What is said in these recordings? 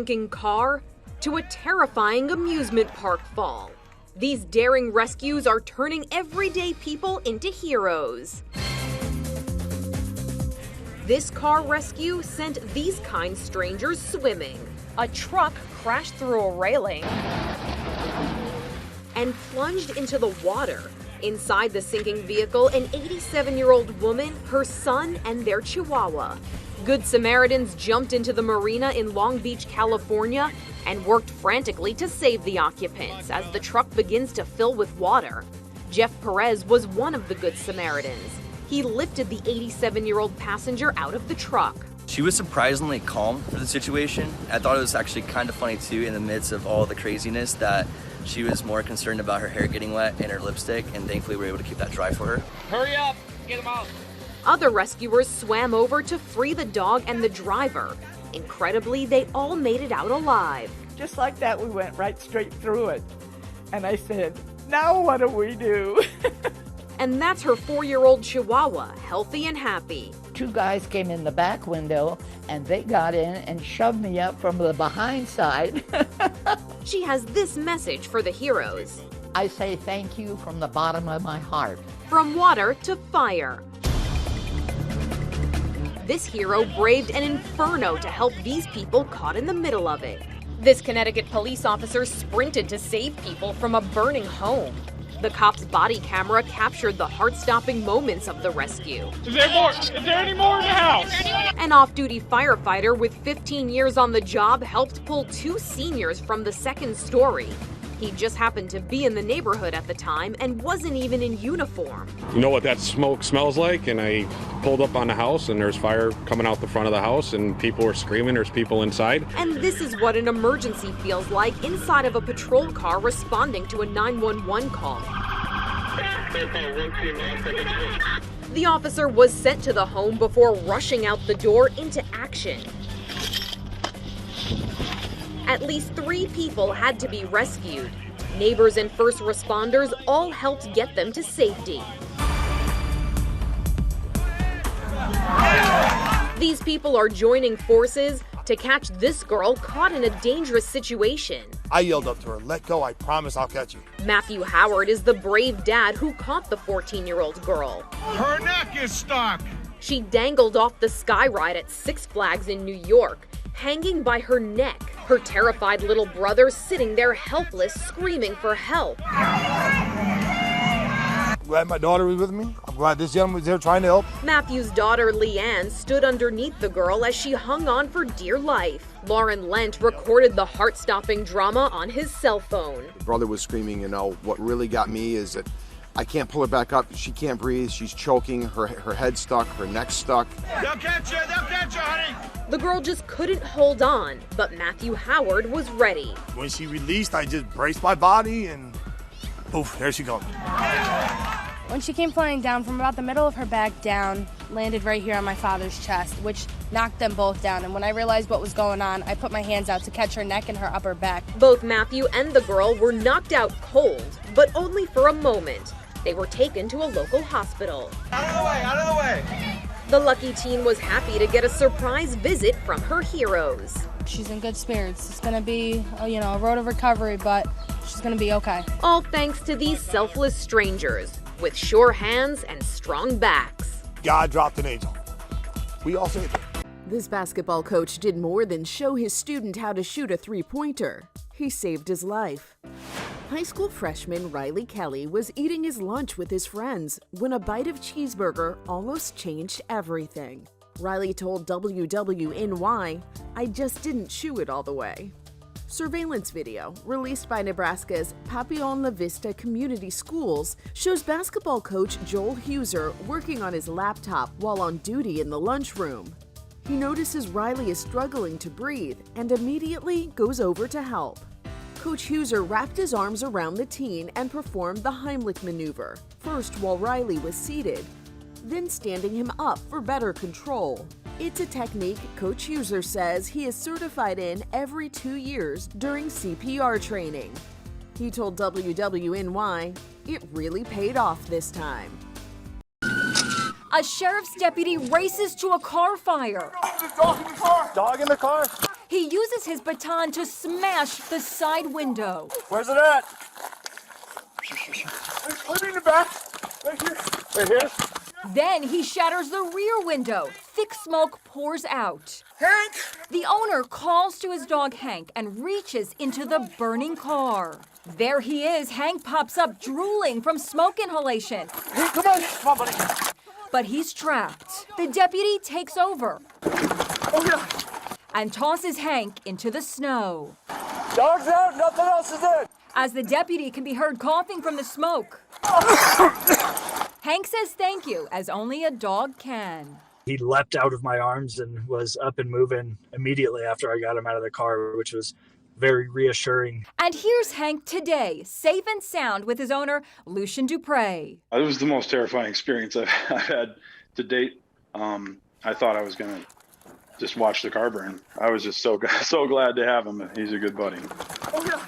sinking car to a terrifying amusement park fall. These daring rescues are turning everyday people into heroes. This car rescue sent these kind strangers swimming. A truck crashed through a railing And plunged into the water. Inside the sinking vehicle, an 87-year-old woman, her son, and their chihuahua. Good Samaritans jumped into the marina in Long Beach, California, and worked frantically to save the occupants as the truck begins to fill with water. Jeff Perez was one of the Good Samaritans. He lifted the 87-year-old passenger out of the truck. She was surprisingly calm for the situation. I thought it was actually kind of funny too, in the midst of all the craziness, that she was more concerned about her hair getting wet and her lipstick, and thankfully we were able to keep that dry for her. Hurry up, get them out. Other rescuers swam over to free the dog and the driver. Incredibly, they all made it out alive. Just like that, we went right straight through it. And I said, now what do we do? And that's her 4-year-old chihuahua, healthy and happy. Two guys came in the back window and they got in and shoved me up from the behind side. She has this message for the heroes. I say thank you from the bottom of my heart. From water to fire. This hero braved an inferno to help these people caught in the middle of it. This Connecticut police officer sprinted to save people from a burning home. The cop's body camera captured the heart-stopping moments of the rescue. Is there more? Is there any more in the house? An off-duty firefighter with 15 years on the job helped pull 2 seniors from the 2nd story. He just happened to be in the neighborhood at the time and wasn't even in uniform. You know what that smoke smells like? And I pulled up on the house and there's fire coming out the front of the house and people were screaming, there's people inside. And this is what an emergency feels like inside of a patrol car responding to a 911 call. The officer was sent to the home before rushing out the door into action. At least 3 people had to be rescued. Neighbors and first responders all helped get them to safety. These people are joining forces to catch this girl caught in a dangerous situation. I yelled up to her, "Let go, I promise I'll catch you." Matthew Howard is the brave dad who caught the 14-year-old girl. Her neck is stuck. She dangled off the sky ride at Six Flags in New York, hanging by her neck, her terrified little brother sitting there helpless, screaming for help. Glad my daughter was with me. I'm glad this gentleman was there trying to help. Matthew's daughter, Leanne, stood underneath the girl as she hung on for dear life. Lauren Lent recorded the heart-stopping drama on his cell phone. The brother was screaming, what really got me is that I can't pull her back up. She can't breathe. She's choking. Her head's stuck. Her neck's stuck. They'll catch you, honey. The girl just couldn't hold on, but Matthew Howard was ready. When she released, I just braced my body and poof, there she goes. When she came flying down from about the middle of her back down, landed right here on my father's chest, which knocked them both down. And when I realized what was going on, I put my hands out to catch her neck and her upper back. Both Matthew and the girl were knocked out cold, but only for a moment. They were taken to a local hospital. Out of the way, out of the way. The lucky teen was happy to get a surprise visit from her heroes. She's in good spirits. It's going to be, a road of recovery, but she's going to be okay. All thanks to these selfless strangers with sure hands and strong backs. God dropped an angel. We all saved her. This basketball coach did more than show his student how to shoot a three-pointer. He saved his life. High school freshman Riley Kelly was eating his lunch with his friends when a bite of cheeseburger almost changed everything. Riley told WWNY, "I just didn't chew it all the way." Surveillance video, released by Nebraska's Papillon La Vista Community Schools, shows basketball coach Joel Huser working on his laptop while on duty in the lunchroom. He notices Riley is struggling to breathe and immediately goes over to help. Coach Huser wrapped his arms around the teen and performed the Heimlich maneuver, first while Riley was seated, then standing him up for better control. It's a technique Coach Huser says he is certified in every 2 years during CPR training. He told WWNY, "It really paid off this time." A sheriff's deputy races to a car fire. Dog in the car. Dog in the car. He uses his baton to smash the side window. Where's it at? Put it in the back. Right here. Right here. Then he shatters the rear window. Thick smoke pours out. Hank! The owner calls to his dog Hank and reaches into the burning car. There he is. Hank pops up, drooling from smoke inhalation. Hey, come on, buddy. But he's trapped. The deputy takes over. Oh, yeah. And tosses Hank into the snow. Dog's out, nothing else is in. As the deputy can be heard coughing from the smoke. Hank says thank you, as only a dog can. He leapt out of my arms and was up and moving immediately after I got him out of the car, which was very reassuring. And here's Hank today, safe and sound with his owner, Lucien Dupre. It was the most terrifying experience I've had to date. I thought I was going to just watch the car burn. I was just so glad to have him. He's a good buddy. Oh, yeah.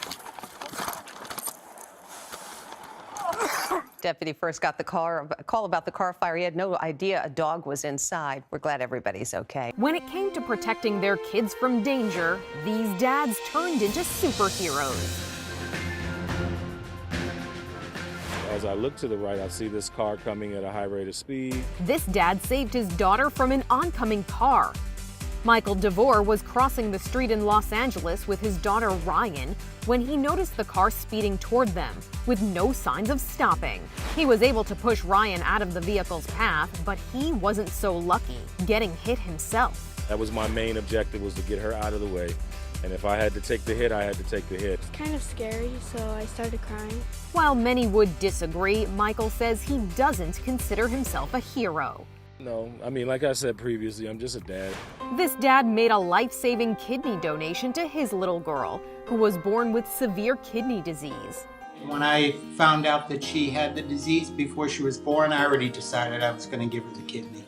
Deputy first got a call about the car fire. He had no idea a dog was inside. We're glad everybody's okay. When it came to protecting their kids from danger, these dads turned into superheroes. As I look to the right, I see this car coming at a high rate of speed. This dad saved his daughter from an oncoming car. Michael DeVore was crossing the street in Los Angeles with his daughter Ryan when he noticed the car speeding toward them with no signs of stopping. He was able to push Ryan out of the vehicle's path, but he wasn't so lucky, getting hit himself. That was my main objective, was to get her out of the way. And if I had to take the hit, I had to take the hit. It's kind of scary, so I started crying. While many would disagree, Michael says he doesn't consider himself a hero. No, I mean, like I said previously, I'm just a dad. This dad made a life-saving kidney donation to his little girl, who was born with severe kidney disease. When I found out that she had the disease before she was born, I already decided I was going to give her the kidney.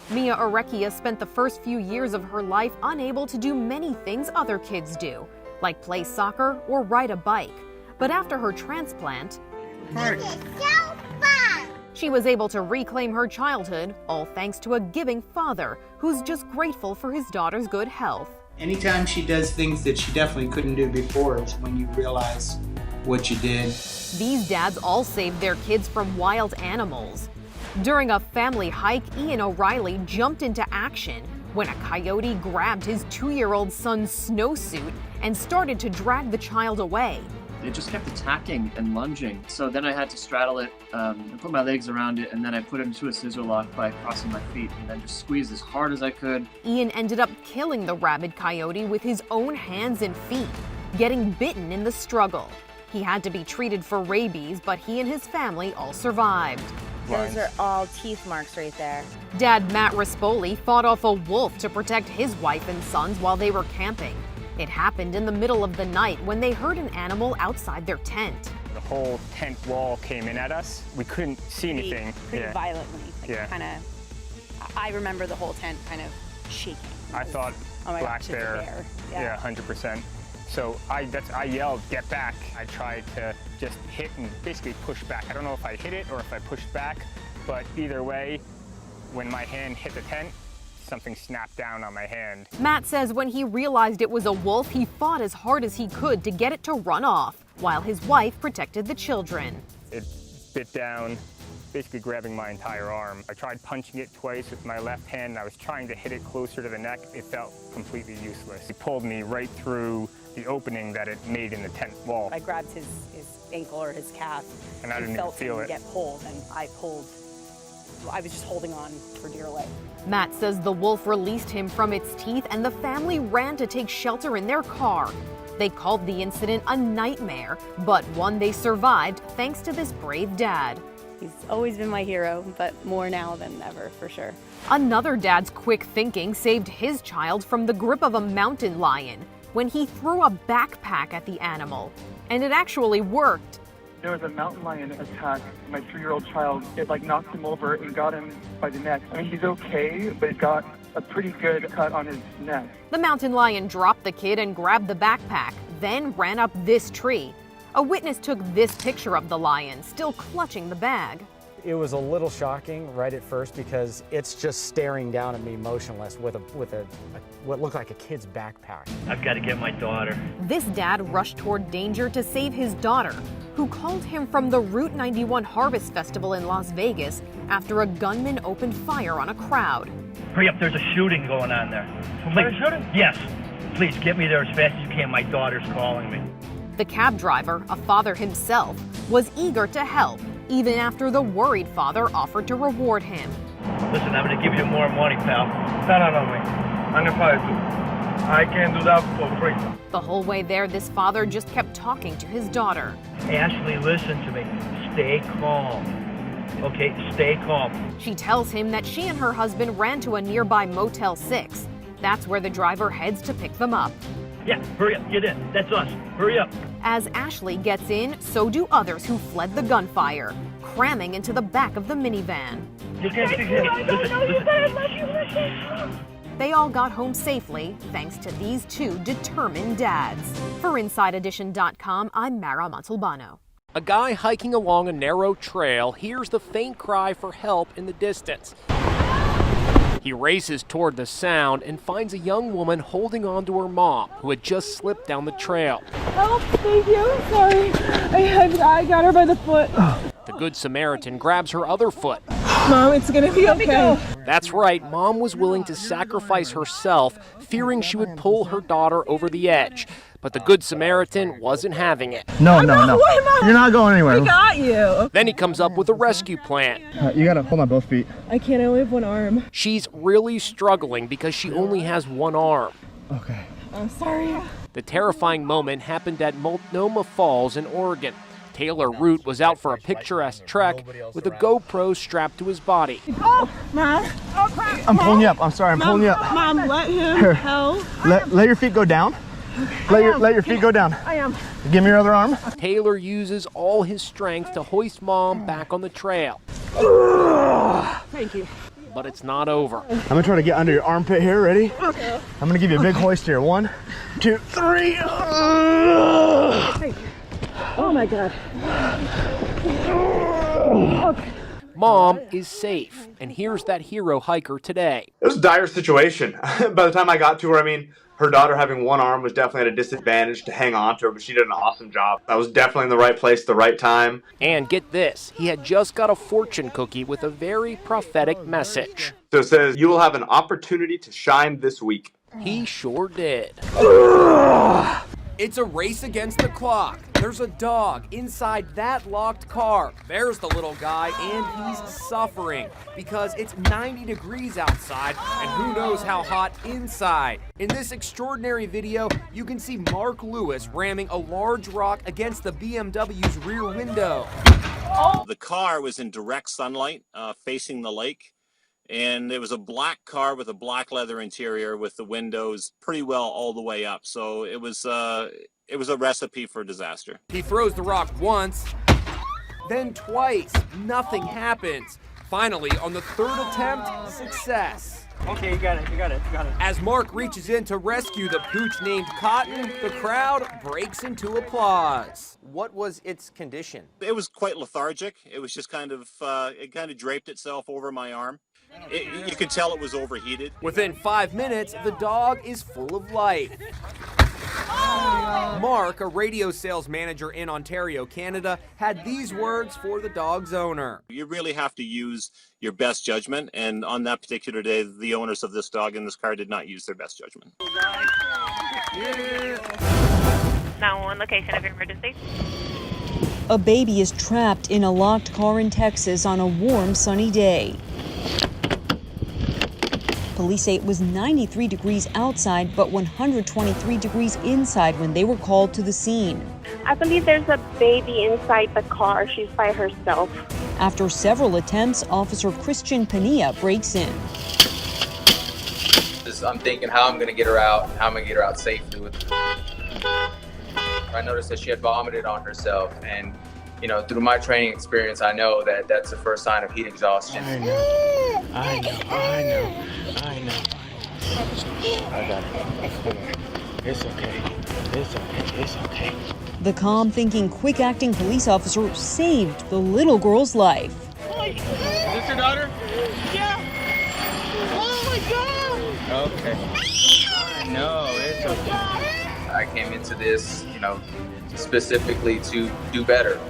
Mia Arecchia spent the first few years of her life unable to do many things other kids do, like play soccer or ride a bike. But after her transplant, she was able to reclaim her childhood, all thanks to a giving father who's just grateful for his daughter's good health. Anytime she does things that she definitely couldn't do before is when you realize what you did. These dads all saved their kids from wild animals. During a family hike, Ian O'Reilly jumped into action when a coyote grabbed his 2-year-old son's snowsuit and started to drag the child away. It just kept attacking and lunging. So then I had to straddle it and put my legs around it, and then I put it into a scissor lock by crossing my feet and then just squeezed as hard as I could. Ian ended up killing the rabid coyote with his own hands and feet, getting bitten in the struggle. He had to be treated for rabies, but he and his family all survived. Those are all teeth marks right there. Dad Matt Rispoli fought off a wolf to protect his wife and sons while they were camping. It happened in the middle of the night when they heard an animal outside their tent. The whole tent wall came in at us. We couldn't see anything. Pretty violently. I remember the whole tent kind of shaking. I thought black bear. Yeah, 100%. So I yelled, "Get back!" I tried to just hit and basically push back. I don't know if I hit it or if I pushed back, but either way, when my hand hit the tent, something snapped down on my hand. Matt says when he realized it was a wolf, he fought as hard as he could to get it to run off, while his wife protected the children. It bit down, basically grabbing my entire arm. I tried punching it twice with my left hand, and I was trying to hit it closer to the neck. It felt completely useless. He pulled me right through the opening that it made in the tent wall. I grabbed his ankle or his calf, and I didn't even feel it. Get pulled, and I was just holding on for dear life. Matt says the wolf released him from its teeth and the family ran to take shelter in their car. They called the incident a nightmare, but one they survived thanks to this brave dad. He's always been my hero, but more now than ever, for sure. Another dad's quick thinking saved his child from the grip of a mountain lion when he threw a backpack at the animal. And it actually worked. There was a mountain lion attack my 3-year-old child. It knocked him over and got him by the neck. I mean, he's okay, but it got a pretty good cut on his neck. The mountain lion dropped the kid and grabbed the backpack, then ran up this tree. A witness took this picture of the lion, still clutching the bag. It was a little shocking right at first because it's just staring down at me motionless with what looked like a kid's backpack. I've got to get my daughter. This dad rushed toward danger to save his daughter, who called him from the Route 91 Harvest Festival in Las Vegas after a gunman opened fire on a crowd. Hurry up, there's a shooting going on there. Please. Shooting? Yes. Please get me there as fast as you can. My daughter's calling me. The cab driver, a father himself, was eager to help, even after the worried father offered to reward him. Listen, I'm going to give you more money, pal. No, man. I'm going to fight you. I can't do that for free. The whole way there, this father just kept talking to his daughter. Ashley, listen to me. Stay calm. Okay, stay calm. She tells him that she and her husband ran to a nearby Motel 6. That's where the driver heads to pick them up. Yeah, hurry up, get in. That's us. Hurry up. As Ashley gets in, so do others who fled the gunfire, cramming into the back of the minivan. You can't see him. Listen. They all got home safely thanks to these two determined dads. For InsideEdition.com, I'm Mara Montalbano. A guy hiking along a narrow trail hears the faint cry for help in the distance. He races toward the sound and finds a young woman holding on to her mom, who had just slipped down the trail. Oh, thank you. Sorry. I got her by the foot. The Good Samaritan grabs her other foot. Mom, it's gonna be okay. That's right, Mom was willing to sacrifice herself, fearing she would pull her daughter over the edge. But the Good Samaritan wasn't having it. No. You're not going anywhere. We got you. Then he comes up with a rescue plan. You gotta hold on both feet. I can't, I only have one arm. She's really struggling because she only has one arm. Okay. I'm sorry. The terrifying moment happened at Multnomah Falls in Oregon. Taylor Root was out for a picturesque trek with a GoPro strapped to his body. Oh, Mom. Oh, crap. I'm pulling you up. I'm sorry, I'm pulling you up. Mom, let him help. Let your feet go down. Let your feet go down. I am. Give me your other arm. Taylor uses all his strength to hoist Mom back on the trail. Thank you. But it's not over. I'm gonna try to get under your armpit here. Ready? Okay. I'm gonna give you a big hoist here. 1, 2, 3. Oh my God. Okay. Mom is safe, and here's that hero hiker today. It was a dire situation. By the time I got to her, her daughter having one arm was definitely at a disadvantage to hang on to her, but she did an awesome job. I was definitely in the right place at the right time. And get this, he had just got a fortune cookie with a very prophetic message. So it says, you will have an opportunity to shine this week. He sure did. It's a race against the clock. There's a dog inside that locked car. There's the little guy, and he's suffering because it's 90 degrees outside, and who knows how hot inside. In this extraordinary video, you can see Mark Lewis ramming a large rock against the BMW's rear window. The car was in direct sunlight, facing the lake. And it was a black car with a black leather interior with the windows pretty well all the way up. So it was a recipe for disaster. He throws the rock once, then twice. Nothing happens. Finally, on the third attempt, success. Okay, you got it. As Mark reaches in to rescue the pooch named Cotton, the crowd breaks into applause. What was its condition? It was quite lethargic. It was just it kind of draped itself over my arm. You could tell it was overheated. Within 5 minutes, the dog is full of life. Mark, a radio sales manager in Ontario, Canada, had these words for the dog's owner. You really have to use your best judgment, and on that particular day, the owners of this dog in this car did not use their best judgment. 911 location of your emergency. A baby is trapped in a locked car in Texas on a warm, sunny day. Police say it was 93 degrees outside, but 123 degrees inside when they were called to the scene. I believe there's a baby inside the car. She's by herself. After several attempts, Officer Christian Pania breaks in. I'm thinking how I'm going to get her out, safely. I noticed that she had vomited on herself, and through my training experience, I know that that's the first sign of heat exhaustion. I know. I got it. It's okay. The calm thinking, quick acting police officer saved the little girl's life. Hey, please. Is this your daughter? Yeah. Oh my God. Okay. No, it's okay. I came into this, specifically to do better.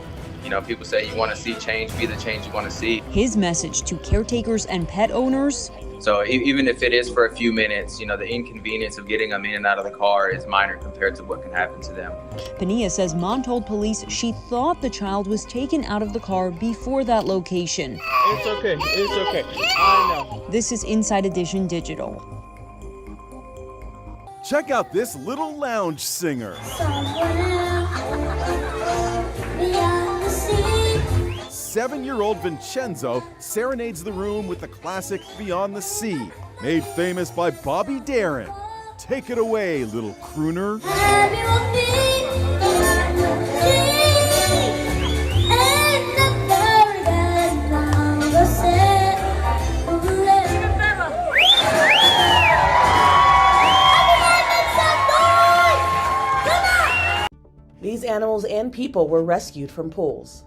People say you want to see change, be the change you want to see. His message to caretakers and pet owners: so even if it is for a few minutes, the inconvenience of getting them in and out of the car is minor compared to what can happen to them. Pania says Mom told police she thought the child was taken out of the car before that location. It's okay. It's okay. I know. This is Inside Edition Digital. Check out this little lounge singer. 7-year-old Vincenzo serenades the room with the classic Beyond the Sea, made famous by Bobby Darin. Take it away, little crooner. These animals and people were rescued from pools.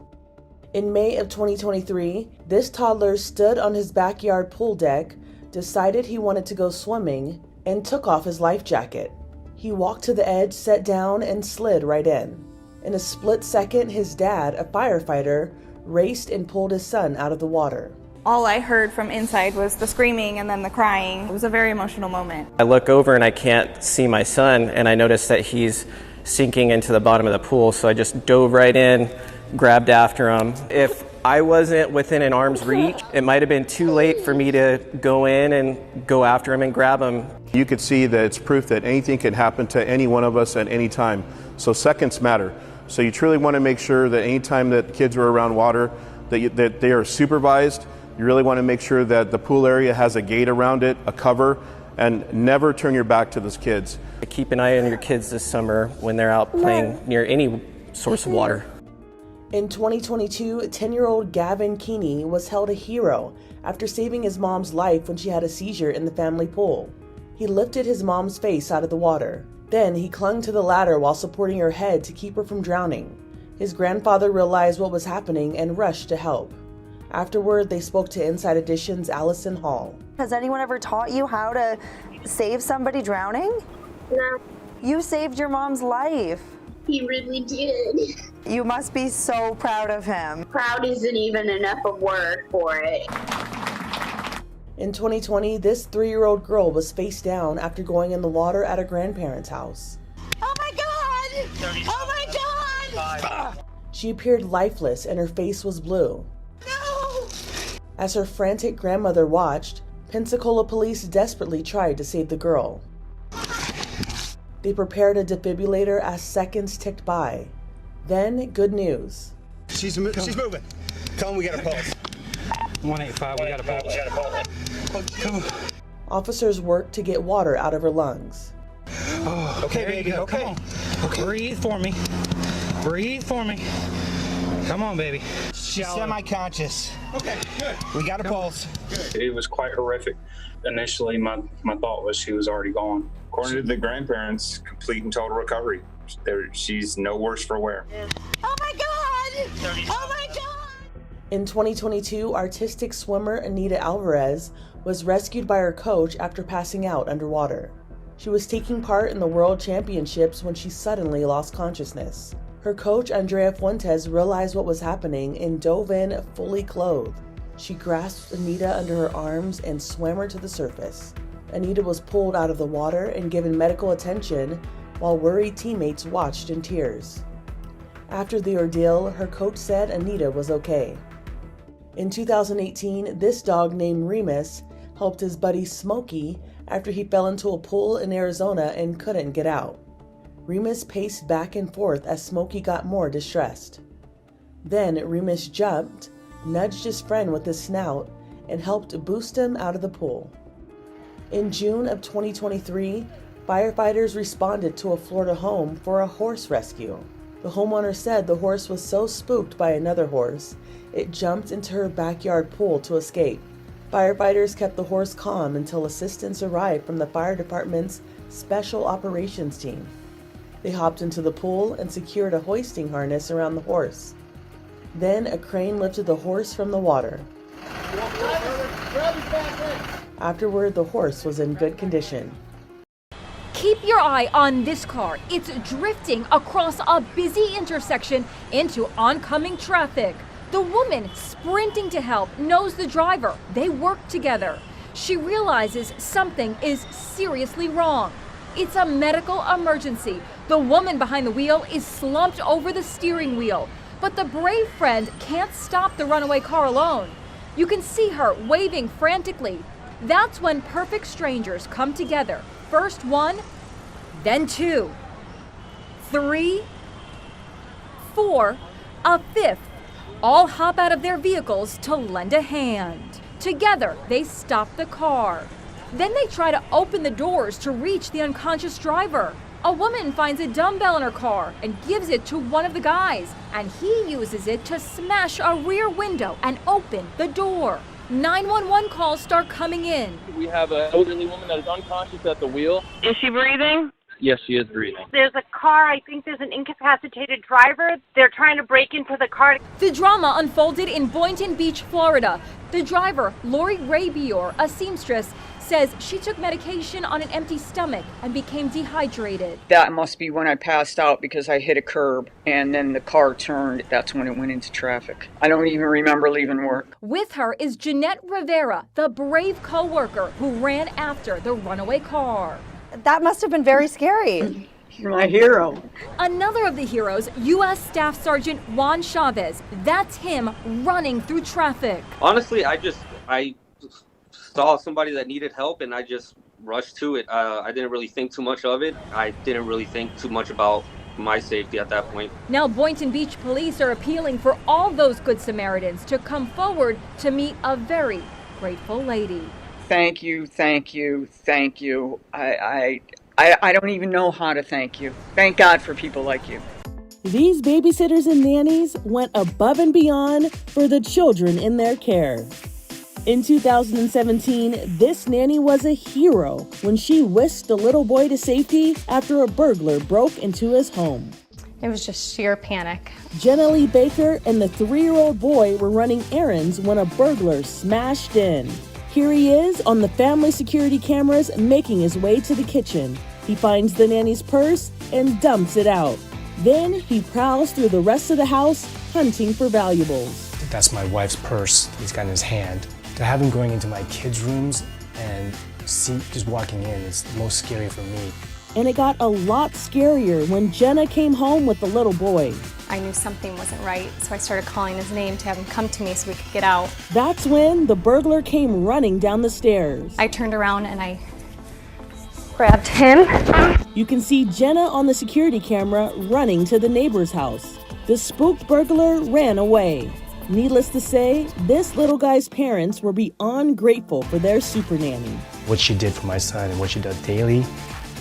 In May of 2023, this toddler stood on his backyard pool deck, decided he wanted to go swimming, and took off his life jacket. He walked to the edge, sat down, and slid right in. In a split second, his dad, a firefighter, raced and pulled his son out of the water. All I heard from inside was the screaming and then the crying. It was a very emotional moment. I look over and I can't see my son, and I notice that he's sinking into the bottom of the pool, so I just dove right in, grabbed after him. If I wasn't within an arm's reach, it might have been too late for me to go in and go after him and grab him. You could see that it's proof that anything can happen to any one of us at any time. So seconds matter. So you truly want to make sure that anytime that kids are around water, that they are supervised. You really want to make sure that the pool area has a gate around it, a cover, and never turn your back to those kids. Keep an eye on your kids this summer when they're out playing near any source of water. In 2022, 10-year-old Gavin Keeney was held a hero after saving his mom's life when she had a seizure in the family pool. He lifted his mom's face out of the water. Then he clung to the ladder while supporting her head to keep her from drowning. His grandfather realized what was happening and rushed to help. Afterward, they spoke to Inside Edition's Allison Hall. Has anyone ever taught you how to save somebody drowning? No. You saved your mom's life. He really did. You must be so proud of him. Proud isn't even enough a word for it. In 2020, this 3-year-old girl was face down after going in the water at her grandparents' house. Oh my God! Oh my God! She appeared lifeless and her face was blue. No! As her frantic grandmother watched, Pensacola police desperately tried to save the girl. They prepared a defibrillator as seconds ticked by. Then, good news. She's moving. Tell them we got a pulse. 185, we got a pulse. Come on. Officers worked to get water out of her lungs. Oh, okay, baby, okay. Okay. Breathe for me. Breathe for me. Come on, baby. She's semi-conscious. Okay, good. We got a pulse. Good. It was quite horrific. Initially, my thought was she was already gone. According to the grandparents, complete and total recovery. She's no worse for wear. Oh my God! Oh my God! In 2022, artistic swimmer Anita Alvarez was rescued by her coach after passing out underwater. She was taking part in the World Championships when she suddenly lost consciousness. Her coach, Andrea Fuentes, realized what was happening and dove in fully clothed. She grasped Anita under her arms and swam her to the surface. Anita was pulled out of the water and given medical attention while worried teammates watched in tears. After the ordeal, her coach said Anita was okay. In 2018, this dog named Remus helped his buddy Smokey after he fell into a pool in Arizona and couldn't get out. Remus paced back and forth as Smokey got more distressed. Then Remus jumped, nudged his friend with his snout, and helped boost him out of the pool. In June of 2023, firefighters responded to a Florida home for a horse rescue. The homeowner said the horse was so spooked by another horse, it jumped into her backyard pool to escape. Firefighters kept the horse calm until assistance arrived from the fire department's Special Operations team. They hopped into the pool and secured a hoisting harness around the horse. Then a crane lifted the horse from the water. Afterward, the horse was in good condition. Keep your eye on this car. It's drifting across a busy intersection into oncoming traffic. The woman sprinting to help knows the driver. They work together. She realizes something is seriously wrong. It's a medical emergency. The woman behind the wheel is slumped over the steering wheel, but the brave friend can't stop the runaway car alone. You can see her waving frantically. That's when perfect strangers come together. First one, then two, 3, 4, a fifth. All hop out of their vehicles to lend a hand. Together, they stop the car. Then they try to open the doors to reach the unconscious driver. A woman finds a dumbbell in her car and gives it to one of the guys, and he uses it to smash a rear window and open the door. 911 calls start coming in. We have an elderly woman that is unconscious at the wheel. Is she breathing? Yes, she is breathing. There's a car, I think there's an incapacitated driver. They're trying to break into the car. The drama unfolded in Boynton Beach, Florida. The driver, Lori Rabior, a seamstress, says she took medication on an empty stomach and became dehydrated. That must be when I passed out because I hit a curb and then the car turned. That's when it went into traffic. I don't even remember leaving work. With her is Jeanette Rivera, the brave co-worker who ran after the runaway car. That must have been very scary. You're my hero. Another of the heroes, U.S. Staff Sergeant Juan Chavez. That's him running through traffic. Honestly, I saw somebody that needed help and I just rushed to it. I didn't really think too much of it. I didn't really think too much about my safety at that point. Now Boynton Beach police are appealing for all those good Samaritans to come forward to meet a very grateful lady. Thank you, thank you, thank you. I don't even know how to thank you. Thank God for people like you. These babysitters and nannies went above and beyond for the children in their care. In 2017, this nanny was a hero when she whisked the little boy to safety after a burglar broke into his home. It was just sheer panic. Jenna Lee Baker and the 3-year-old boy were running errands when a burglar smashed in. Here he is on the family security cameras making his way to the kitchen. He finds the nanny's purse and dumps it out. Then he prowls through the rest of the house hunting for valuables. That's my wife's purse he's got in his hand. To have him going into my kids' rooms and see just walking in is the most scary for me. And it got a lot scarier when Jenna came home with the little boy. I knew something wasn't right, so I started calling his name to have him come to me so we could get out. That's when the burglar came running down the stairs. I turned around and I grabbed him. You can see Jenna on the security camera running to the neighbor's house. The spooked burglar ran away. Needless to say, this little guy's parents were beyond grateful for their super nanny. What she did for my son and what she does daily,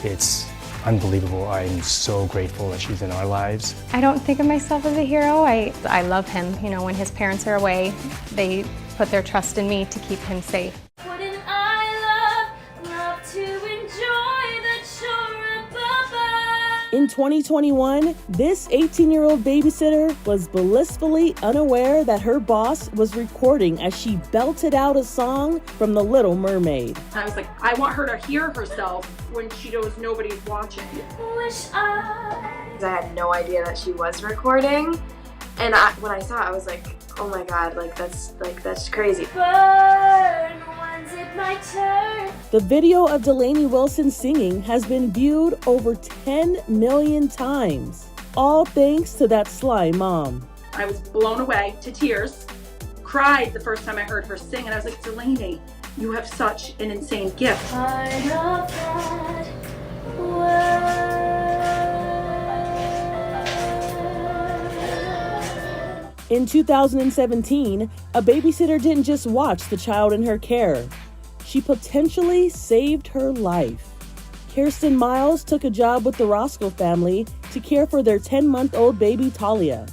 it's unbelievable. I'm so grateful that she's in our lives. I don't think of myself as a hero. I love him. You know, when his parents are away, they put their trust in me to keep him safe. Wouldn't I love to enjoy the chore above? In 2021, this 18-year-old babysitter was blissfully unaware that her boss was recording as she belted out a song from The Little Mermaid. I was like, I want her to hear herself when she knows nobody's watching. Wish I had no idea that she was recording, and when I saw it, I was like, oh my god, that's crazy. burn, when's it my turn? The video of Delaney Wilson singing has been viewed over 10 million times, all thanks to that sly mom. I was blown away to tears, cried the first time I heard her sing, and I was like, Delaney, you have such an insane gift. Part of that In 2017, a babysitter didn't just watch the child in her care. She potentially saved her life. Kirsten Miles took a job with the Roscoe family to care for their 10-month-old baby Talia.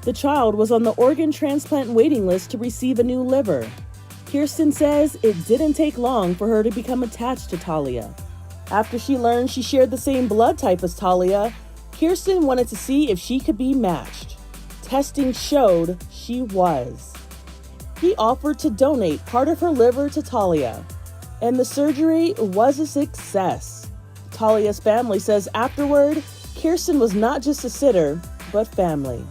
The child was on the organ transplant waiting list to receive a new liver. Kirsten says it didn't take long for her to become attached to Talia. After she learned she shared the same blood type as Talia, Kirsten wanted to see if she could be matched. Testing showed she was. he offered to donate part of her liver to Talia. And the surgery was a success. Talia's family says afterward, Kirsten was not just a sitter, but family.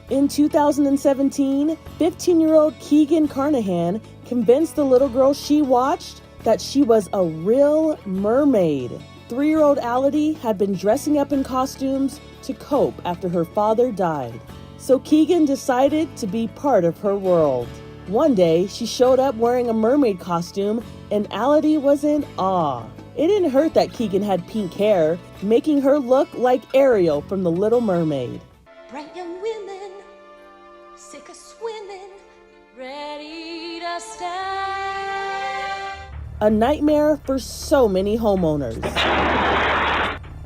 In 2017, 15-year-old Keegan Carnahan convinced the little girl she watched that she was a real mermaid. 3-year-old Ality had been dressing up in costumes to cope after her father died. So Keegan decided to be part of her world. One day, she showed up wearing a mermaid costume and Ality was in awe. It didn't hurt that Keegan had pink hair, making her look like Ariel from The Little Mermaid. Bright young women, sick of swimming, ready to stand. A nightmare for so many homeowners.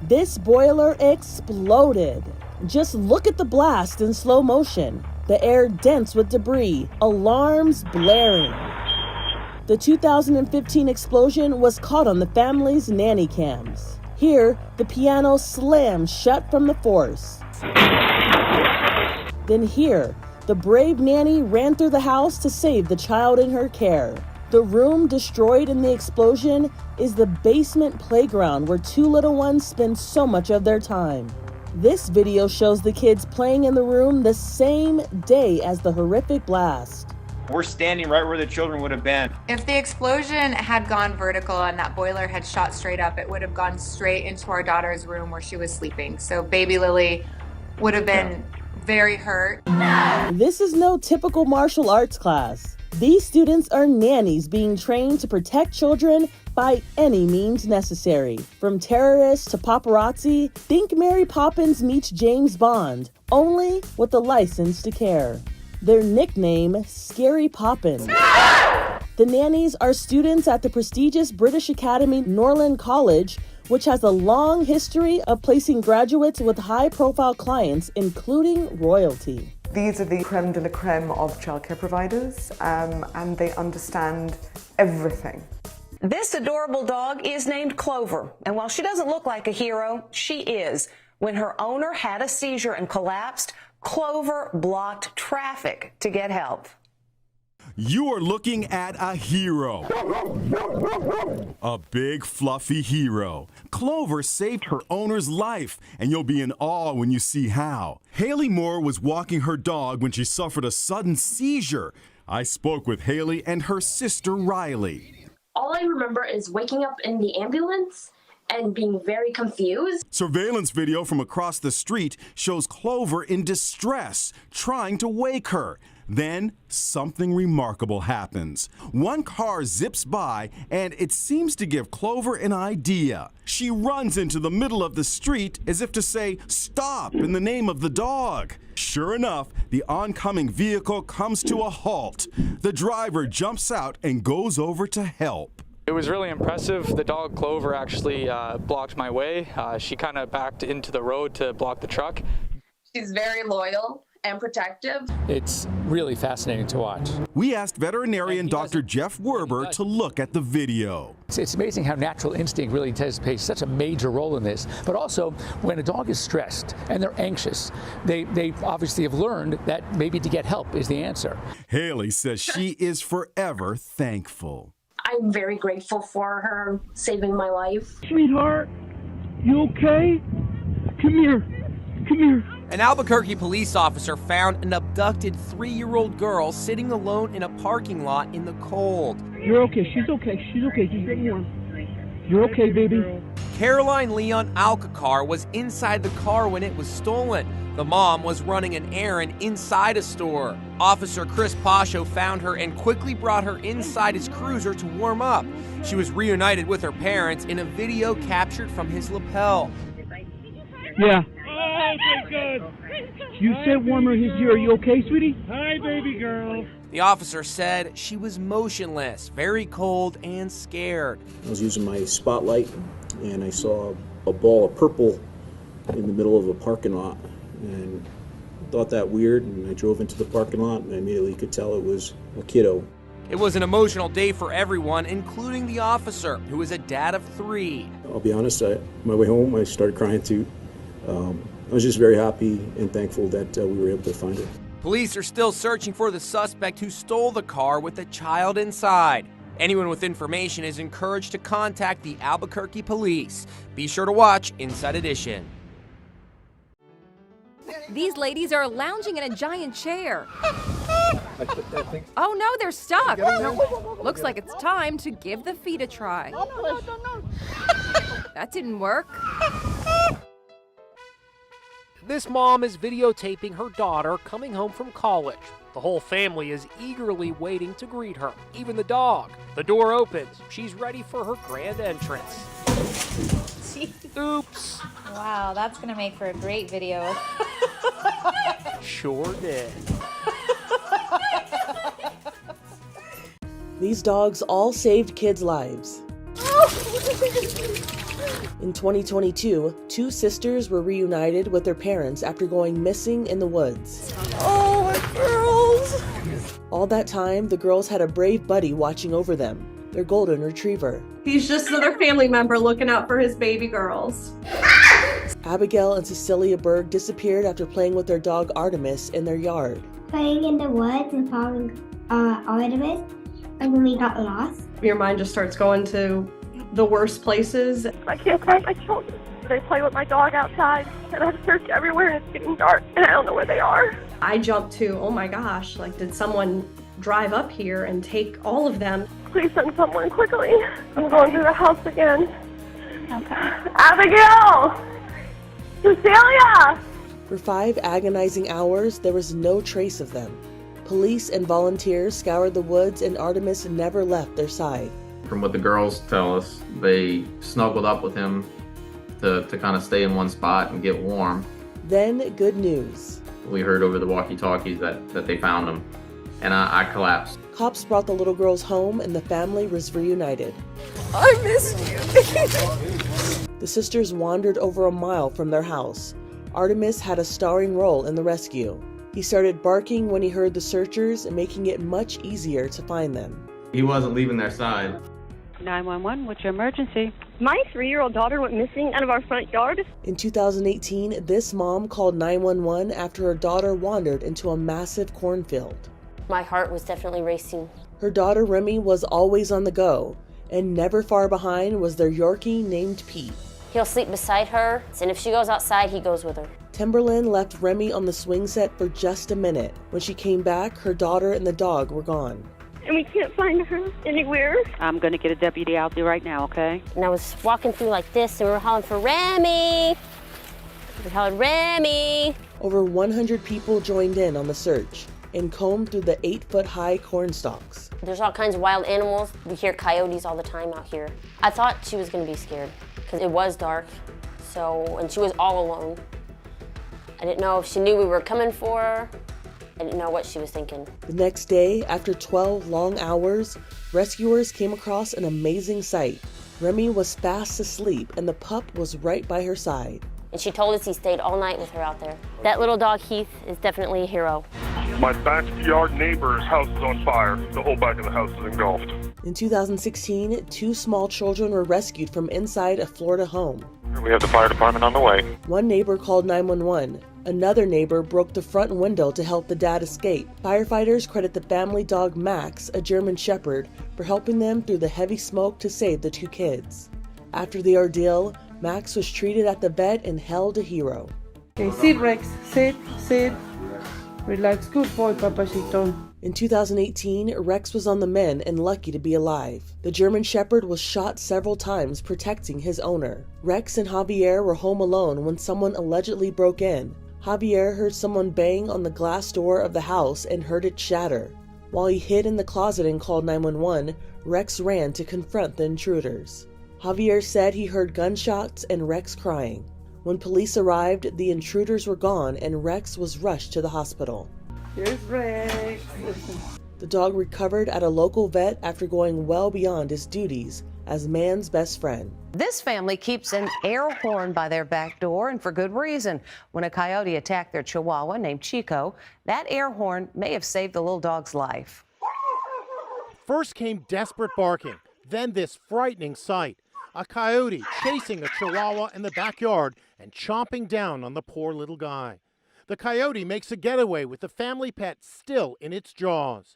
This boiler exploded. Just look at the blast in slow motion. The air dense with debris, alarms blaring. The 2015 explosion was caught on the family's nanny cams. Here, the piano slammed shut from the force. Then here, the brave nanny ran through the house to save the child in her care. The room destroyed in the explosion is the basement playground where 2 little ones spend so much of their time. This video shows the kids playing in the room the same day as the horrific blast. We're standing right where the children would have been. If the explosion had gone vertical and that boiler had shot straight up, it would have gone straight into our daughter's room where she was sleeping. So baby Lily would have been very hurt. This is no typical martial arts class. These students are nannies being trained to protect children by any means necessary. From terrorists to paparazzi, think Mary Poppins meets James Bond, only with a license to care. Their nickname, Scary Poppins. The nannies are students at the prestigious British Academy Norland College, which has a long history of placing graduates with high-profile clients, including royalty. These are the creme de la creme of childcare providers, and they understand everything. This adorable dog is named Clover, and while she doesn't look like a hero, she is. When her owner had a seizure and collapsed, Clover blocked traffic to get help. You are looking at a hero. A big, fluffy hero. Clover saved her owner's life, and you'll be in awe when you see how. Haley Moore was walking her dog when she suffered a sudden seizure. I spoke with Haley and her sister, Riley. All I remember is waking up in the ambulance and being very confused. Surveillance video from across the street shows Clover in distress, trying to wake her. Then, something remarkable happens. One car zips by, and it seems to give Clover an idea. She runs into the middle of the street as if to say, "Stop," in the name of the dog. Sure enough, the oncoming vehicle comes to a halt. The driver jumps out and goes over to help. It was really impressive. The dog Clover actually blocked my way. She kind of backed into the road to block the truck. She's very loyal and protective. It's really fascinating to watch. We asked veterinarian Dr. Jeff Werber to look at the video. It's amazing how natural instinct really plays such a major role in this. But also, when a dog is stressed and they're anxious, they obviously have learned that maybe to get help is the answer. Haley says she is forever thankful. I'm very grateful for her saving my life. Sweetheart, you okay? Come here. Come here. An Albuquerque police officer found an abducted 3-year-old girl sitting alone in a parking lot in the cold. You're okay. She's okay. She's okay. She's getting warm. You're okay, baby. Caroline Leon Alcacar was inside the car when it was stolen. The mom was running an errand inside a store. Officer Chris Pasho found her and quickly brought her inside his cruiser to warm up. She was reunited with her parents in a video captured from his lapel. Yeah. Oh, okay, good. You said warmer his ear. Are you okay, sweetie? Hi, baby girl. The officer said she was motionless, very cold and scared. I was using my spotlight and I saw a ball of purple in the middle of a parking lot and thought that weird, and I drove into the parking lot and I immediately could tell it was a kiddo. It was an emotional day for everyone, including the officer, who is a dad of 3. I'll be honest, on my way home I started crying too. I was just very happy and thankful that we were able to find her. Police are still searching for the suspect who stole the car with a child inside. Anyone with information is encouraged to contact the Albuquerque police. Be sure to watch Inside Edition. These ladies are lounging in a giant chair. Oh no, they're stuck. Looks like it's time to give the feet a try. That didn't work. This mom is videotaping her daughter coming home from college. The whole family is eagerly waiting to greet her, even the dog. The door opens. She's ready for her grand entrance. Oops. Wow, that's gonna make for a great video. Sure did. These dogs all saved kids' lives. In 2022, two sisters were reunited with their parents after going missing in the woods. Oh, my girls! All that time, the girls had a brave buddy watching over them, their golden retriever. He's just another family member looking out for his baby girls. Abigail and Cecilia Berg disappeared after playing with their dog Artemis in their yard. Playing in the woods and following Artemis, and then we got lost. Your mind just starts going to the worst places. I can't find my children. They play with my dog outside, and I've searched everywhere, and it's getting dark, and I don't know where they are. I jumped to, oh my gosh, like, did someone drive up here and take all of them? Please send someone quickly. I'm going through the house again. Okay. Abigail! Cecilia! For 5 agonizing hours, there was no trace of them. Police and volunteers scoured the woods, and Artemis never left their side. From what the girls tell us, they snuggled up with him to kind of stay in one spot and get warm. Then, good news. We heard over the walkie-talkies that they found him, and I collapsed. Cops brought the little girls home, and the family was reunited. I missed you. The sisters wandered over a mile from their house. Artemis had a starring role in the rescue. He started barking when he heard the searchers, making it much easier to find them. He wasn't leaving their side. 911, what's your emergency? My 3-year-old daughter went missing out of our front yard. In 2018, this mom called 911 after her daughter wandered into a massive cornfield. My heart was definitely racing. Her daughter Remy was always on the go, and never far behind was their Yorkie named Pete. He'll sleep beside her, and if she goes outside, he goes with her. Timberland left Remy on the swing set for just a minute. When she came back, her daughter and the dog were gone. And we can't find her anywhere. I'm going to get a deputy out there right now, okay? And I was walking through like this, and we were hollering for Remy. We hollered, Remy. Over 100 people joined in on the search and combed through the 8-foot-high corn stalks. There's all kinds of wild animals. We hear coyotes all the time out here. I thought she was going to be scared because it was dark, and she was all alone. I didn't know if she knew we were coming for her. I didn't know what she was thinking. The next day, after 12 long hours, rescuers came across an amazing sight. Remy was fast asleep, and the pup was right by her side. And she told us he stayed all night with her out there. That little dog, Heath, is definitely a hero. My backyard neighbor's house is on fire. The whole back of the house is engulfed. In 2016, 2 small children were rescued from inside a Florida home. We have the fire department on the way. One neighbor called 911. Another neighbor broke the front window to help the dad escape. Firefighters credit the family dog Max, a German Shepherd, for helping them through the heavy smoke to save the 2 kids. After the ordeal, Max was treated at the vet and held a hero. Okay, sit, Rex. Sit. Relax. Good boy, Papacito. In 2018, Rex was on the mend and lucky to be alive. The German Shepherd was shot several times protecting his owner. Rex and Javier were home alone when someone allegedly broke in. Javier heard someone bang on the glass door of the house and heard it shatter. While he hid in the closet and called 911, Rex ran to confront the intruders. Javier said he heard gunshots and Rex crying. When police arrived, the intruders were gone and Rex was rushed to the hospital. Here's Rex. The dog recovered at a local vet after going well beyond his duties as man's best friend. This family keeps an air horn by their back door, and for good reason. When a coyote attacked their chihuahua named Chico, that air horn may have saved the little dog's life. First came desperate barking, then this frightening sight. A coyote chasing a chihuahua in the backyard and chomping down on the poor little guy. The coyote makes a getaway with the family pet still in its jaws.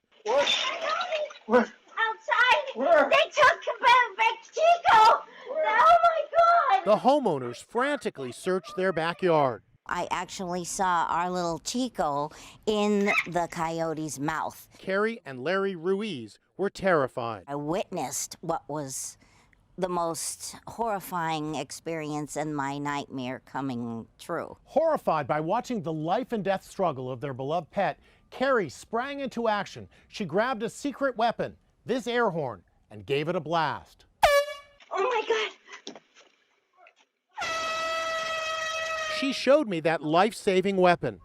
What? Outside. Where? They took Chico. Oh my God. The homeowners frantically search their backyard. I actually saw our little Chico in the coyote's mouth. Carrie and Larry Ruiz were terrified. I witnessed what was the most horrifying experience in my nightmare coming true. Horrified by watching the life and death struggle of their beloved pet, Carrie sprang into action. She grabbed a secret weapon, this air horn, and gave it a blast. Oh my God. She showed me that life-saving weapon.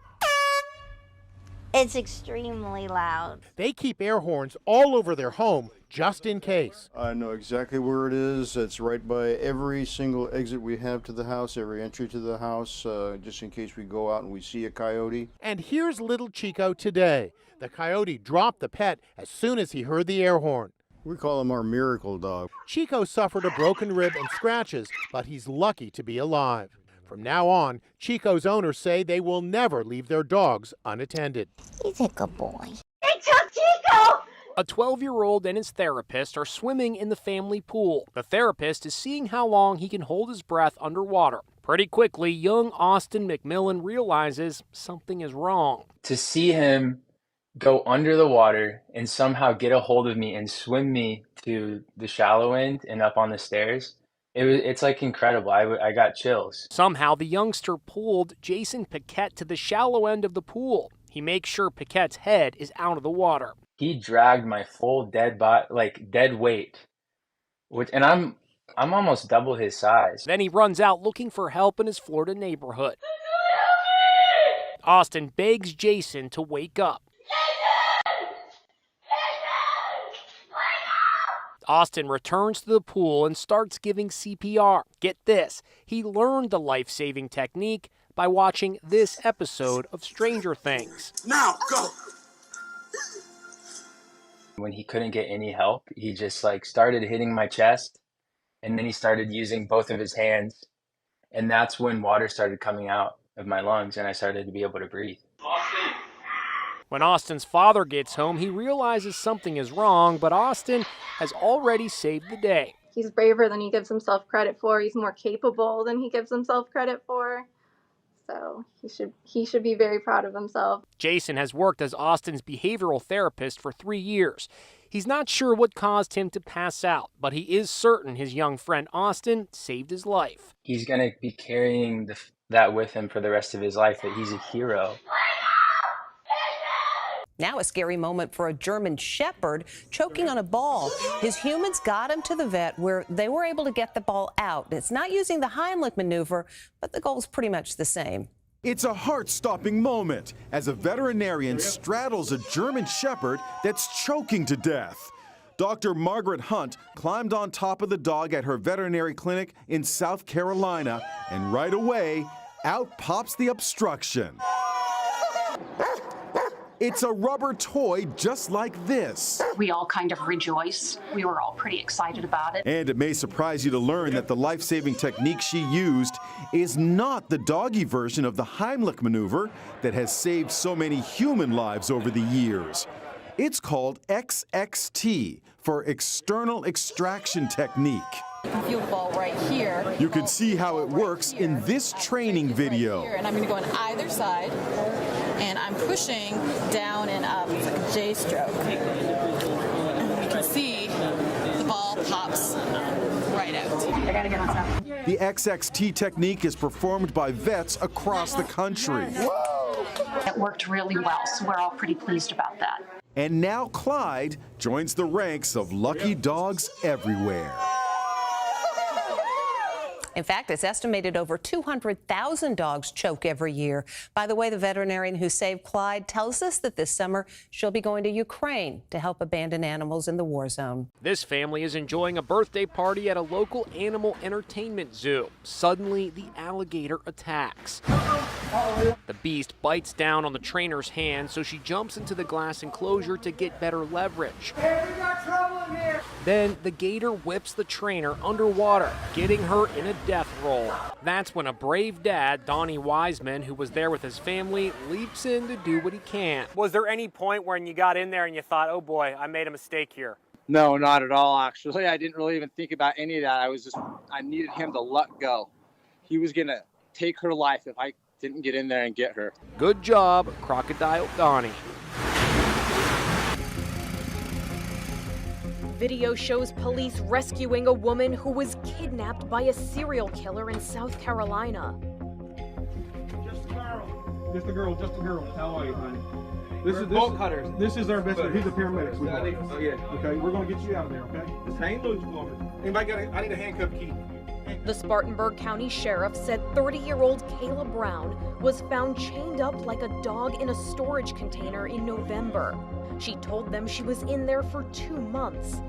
It's extremely loud. They keep air horns all over their home just in case. I know exactly where it is. It's right by every single exit we have to the house, every entry to the house, just in case we go out and we see a coyote. And here's little Chico today. The coyote dropped the pet as soon as he heard the air horn. We call him our miracle dog. Chico suffered a broken rib and scratches, but he's lucky to be alive. From now on, Chico's owners say they will never leave their dogs unattended. He's a good boy. They took Chico. A 12-year-old and his therapist are swimming in the family pool. The therapist is seeing how long he can hold his breath underwater. Pretty quickly, young Austin McMillan realizes something is wrong. To see him go under the water and somehow get a hold of me and swim me to the shallow end and up on the stairs, it's like incredible. I got chills. Somehow the youngster pulled Jason Paquette to the shallow end of the pool. He makes sure Paquette's head is out of the water. He dragged my full dead weight, and I'm almost double his size. Then he runs out looking for help in his Florida neighborhood. Austin begs Jason to wake up. Austin returns to the pool and starts giving CPR. Get this, he learned the life-saving technique by watching this episode of Stranger Things. Now, go! When he couldn't get any help, he just started hitting my chest, and then he started using both of his hands, and that's when water started coming out of my lungs and I started to be able to breathe. When Austin's father gets home, he realizes something is wrong, but Austin has already saved the day. He's braver than he gives himself credit for. He's more capable than he gives himself credit for. So he should be very proud of himself. Jason has worked as Austin's behavioral therapist for 3 years. He's not sure what caused him to pass out, but he is certain his young friend Austin saved his life. He's going to be carrying that with him for the rest of his life, that he's a hero. Now a scary moment for a German Shepherd choking on a ball. His humans got him to the vet where they were able to get the ball out. It's not using the Heimlich maneuver, but the goal's pretty much the same. It's a heart-stopping moment as a veterinarian straddles a German Shepherd that's choking to death. Dr. Margaret Hunt climbed on top of the dog at her veterinary clinic in South Carolina, and right away, out pops the obstruction. It's a rubber toy just like this. We all kind of rejoice. We were all pretty excited about it. And it may surprise you to learn that the life-saving technique she used is not the doggy version of the Heimlich maneuver that has saved so many human lives over the years. It's called XXT, for external extraction technique. Feel the ball right here. You can see how it works in this training video. And I'm going to go on either side, and I'm pushing down and up. It's like a J stroke. And you can see the ball pops right out. I gotta get on top. The XXT technique is performed by vets across the country. It worked really well, so we're all pretty pleased about that. And now Clyde joins the ranks of lucky dogs everywhere. In fact, it's estimated over 200,000 dogs choke every year. By the way, the veterinarian who saved Clyde tells us that this summer she'll be going to Ukraine to help abandoned animals in the war zone. This family is enjoying a birthday party at a local animal entertainment zoo. Suddenly, the alligator attacks. The beast bites down on the trainer's hand, so she jumps into the glass enclosure to get better leverage. Hey, we got trouble in here. Then the gator whips the trainer underwater, getting her in a death roll. That's when a brave dad, Donnie Wiseman, who was there with his family, leaps in to do what he can. Was there any point when you got in there and you thought, oh boy, I made a mistake here? No, not at all, actually. I didn't really even think about any of that. I needed him to let go. He was going to take her life if I didn't get in there and get her. Good job, Crocodile Donnie. Video shows police rescuing a woman who was kidnapped by a serial killer in South Carolina. Just a girl. How are you, honey? This is bolt cutters. This is our best. He's a paramedic. Oh yeah. Okay, we're gonna get you out of there. Okay. Just hang loose for me. Anybody I need a handcuff key. The Spartanburg County Sheriff said 30-year-old Kayla Brown was found chained up like a dog in a storage container in November. She told them she was in there for 2 months.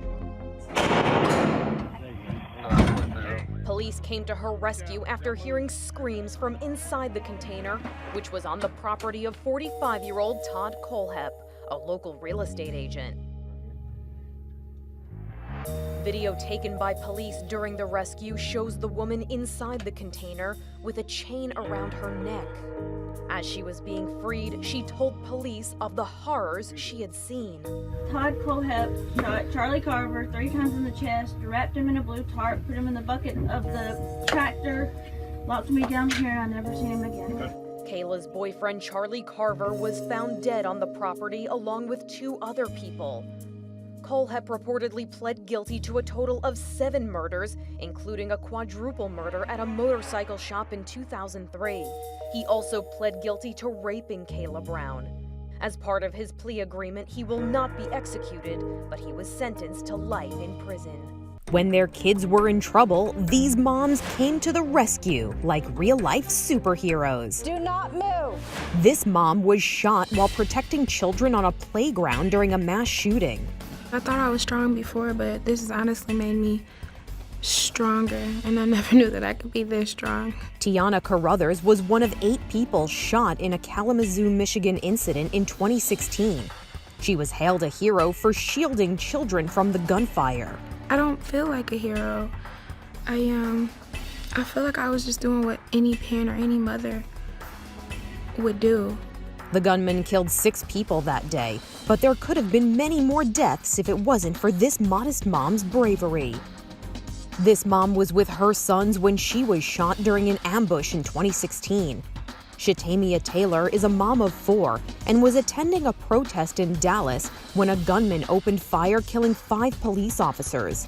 Police came to her rescue after hearing screams from inside the container, which was on the property of 45-year-old Todd Kohlhepp, a local real estate agent. Video taken by police during the rescue shows the woman inside the container with a chain around her neck. As she was being freed, she told police of the horrors she had seen. Todd Kohlhepp shot Charlie Carver 3 times in the chest, wrapped him in a blue tarp, put him in the bucket of the tractor, locked me down here, and I never seen him again. Kayla's boyfriend Charlie Carver was found dead on the property along with 2 other people. Kohlhepp reportedly pled guilty to a total of 7 murders, including a quadruple murder at a motorcycle shop in 2003. He also pled guilty to raping Kayla Brown. As part of his plea agreement, he will not be executed, but he was sentenced to life in prison. When their kids were in trouble, these moms came to the rescue like real-life superheroes. Do not move. This mom was shot while protecting children on a playground during a mass shooting. I thought I was strong before, but this has honestly made me stronger, and I never knew that I could be this strong. Tiana Carruthers was one of 8 people shot in a Kalamazoo, Michigan incident in 2016. She was hailed a hero for shielding children from the gunfire. I don't feel like a hero. I feel like I was just doing what any parent or any mother would do. The gunman killed 6 people that day, but there could have been many more deaths if it wasn't for this modest mom's bravery. This mom was with her sons when she was shot during an ambush in 2016. Shatamia Taylor is a mom of 4 and was attending a protest in Dallas when a gunman opened fire, killing 5 police officers.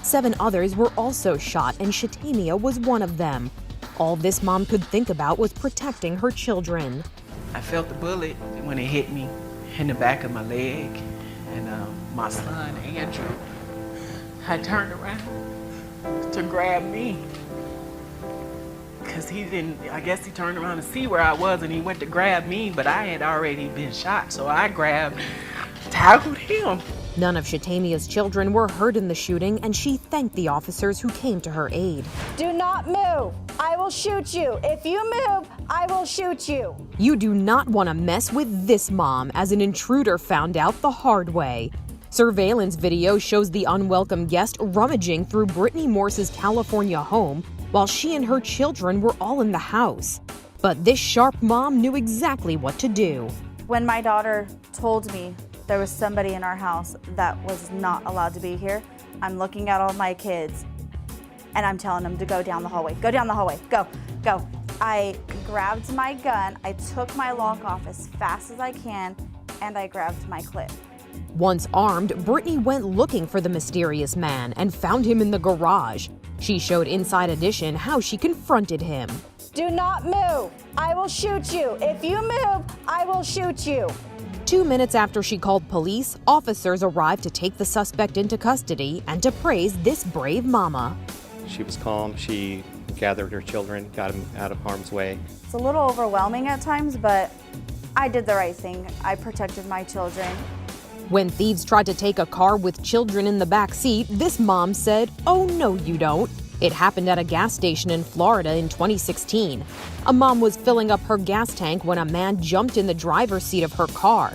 7 others were also shot, and Shatamia was one of them. All this mom could think about was protecting her children. I felt the bullet when it hit me in the back of my leg, and my son, Andrew, I turned around to grab me because I guess he turned around to see where I was, and he went to grab me, but I had already been shot, so I tackled him. None of Shatamia's children were hurt in the shooting, and she thanked the officers who came to her aid. Do not move. I will shoot you. If you move, I will shoot you. You do not want to mess with this mom, as an intruder found out the hard way. Surveillance video shows the unwelcome guest rummaging through Brittany Morse's California home while she and her children were all in the house. But this sharp mom knew exactly what to do. When my daughter told me there was somebody in our house that was not allowed to be here, I'm looking at all my kids and I'm telling them to go down the hallway. Go down the hallway. Go, go. I grabbed my gun, I took my lock off as fast as I can, and I grabbed my clip. Once armed, Brittany went looking for the mysterious man and found him in the garage. She showed Inside Edition how she confronted him. Do not move. I will shoot you. If you move, I will shoot you. 2 minutes after she called police, officers arrived to take the suspect into custody and to praise this brave mama. She was calm. She gathered her children, got them out of harm's way. It's a little overwhelming at times, but I did the right thing. I protected my children. When thieves tried to take a car with children in the back seat, this mom said, "Oh, no, you don't." It happened at a gas station in Florida in 2016. A mom was filling up her gas tank when a man jumped in the driver's seat of her car.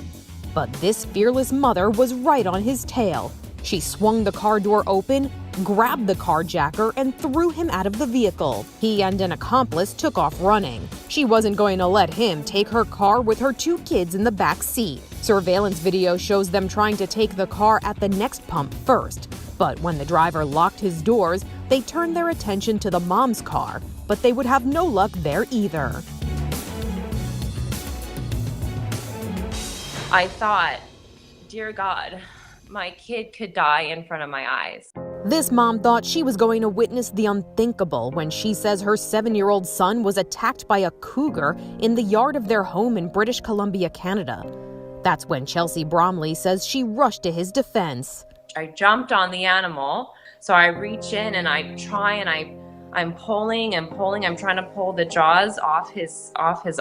But this fearless mother was right on his tail. She swung the car door open, grabbed the carjacker and threw him out of the vehicle. He and an accomplice took off running. She wasn't going to let him take her car with her 2 kids in the back seat. Surveillance video shows them trying to take the car at the next pump first. But when the driver locked his doors, they turned their attention to the mom's car. But they would have no luck there either. I thought, dear God, my kid could die in front of my eyes. This mom thought she was going to witness the unthinkable when she says her 7-year-old son was attacked by a cougar in the yard of their home in British Columbia, Canada. That's when Chelsea Bromley says she rushed to his defense. I jumped on the animal, so I reach in and I try and I'm pulling and pulling. I'm trying to pull the jaws off his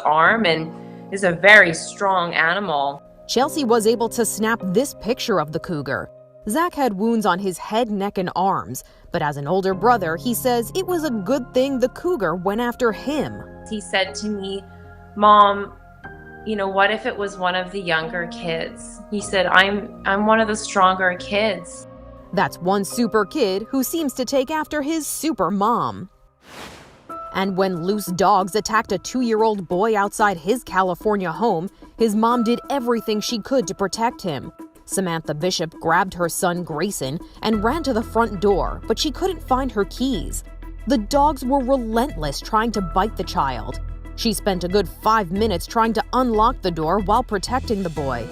arm, and it's a very strong animal. Chelsea was able to snap this picture of the cougar. Zach had wounds on his head, neck, and arms, but as an older brother, he says it was a good thing the cougar went after him. He said to me, Mom, you know, what if it was one of the younger kids? He said, I'm one of the stronger kids. That's one super kid who seems to take after his super mom. And when loose dogs attacked a 2-year-old boy outside his California home, his mom did everything she could to protect him. Samantha Bishop grabbed her son Grayson and ran to the front door, but she couldn't find her keys. The dogs were relentless trying to bite the child. She spent a good 5 minutes trying to unlock the door while protecting the boy.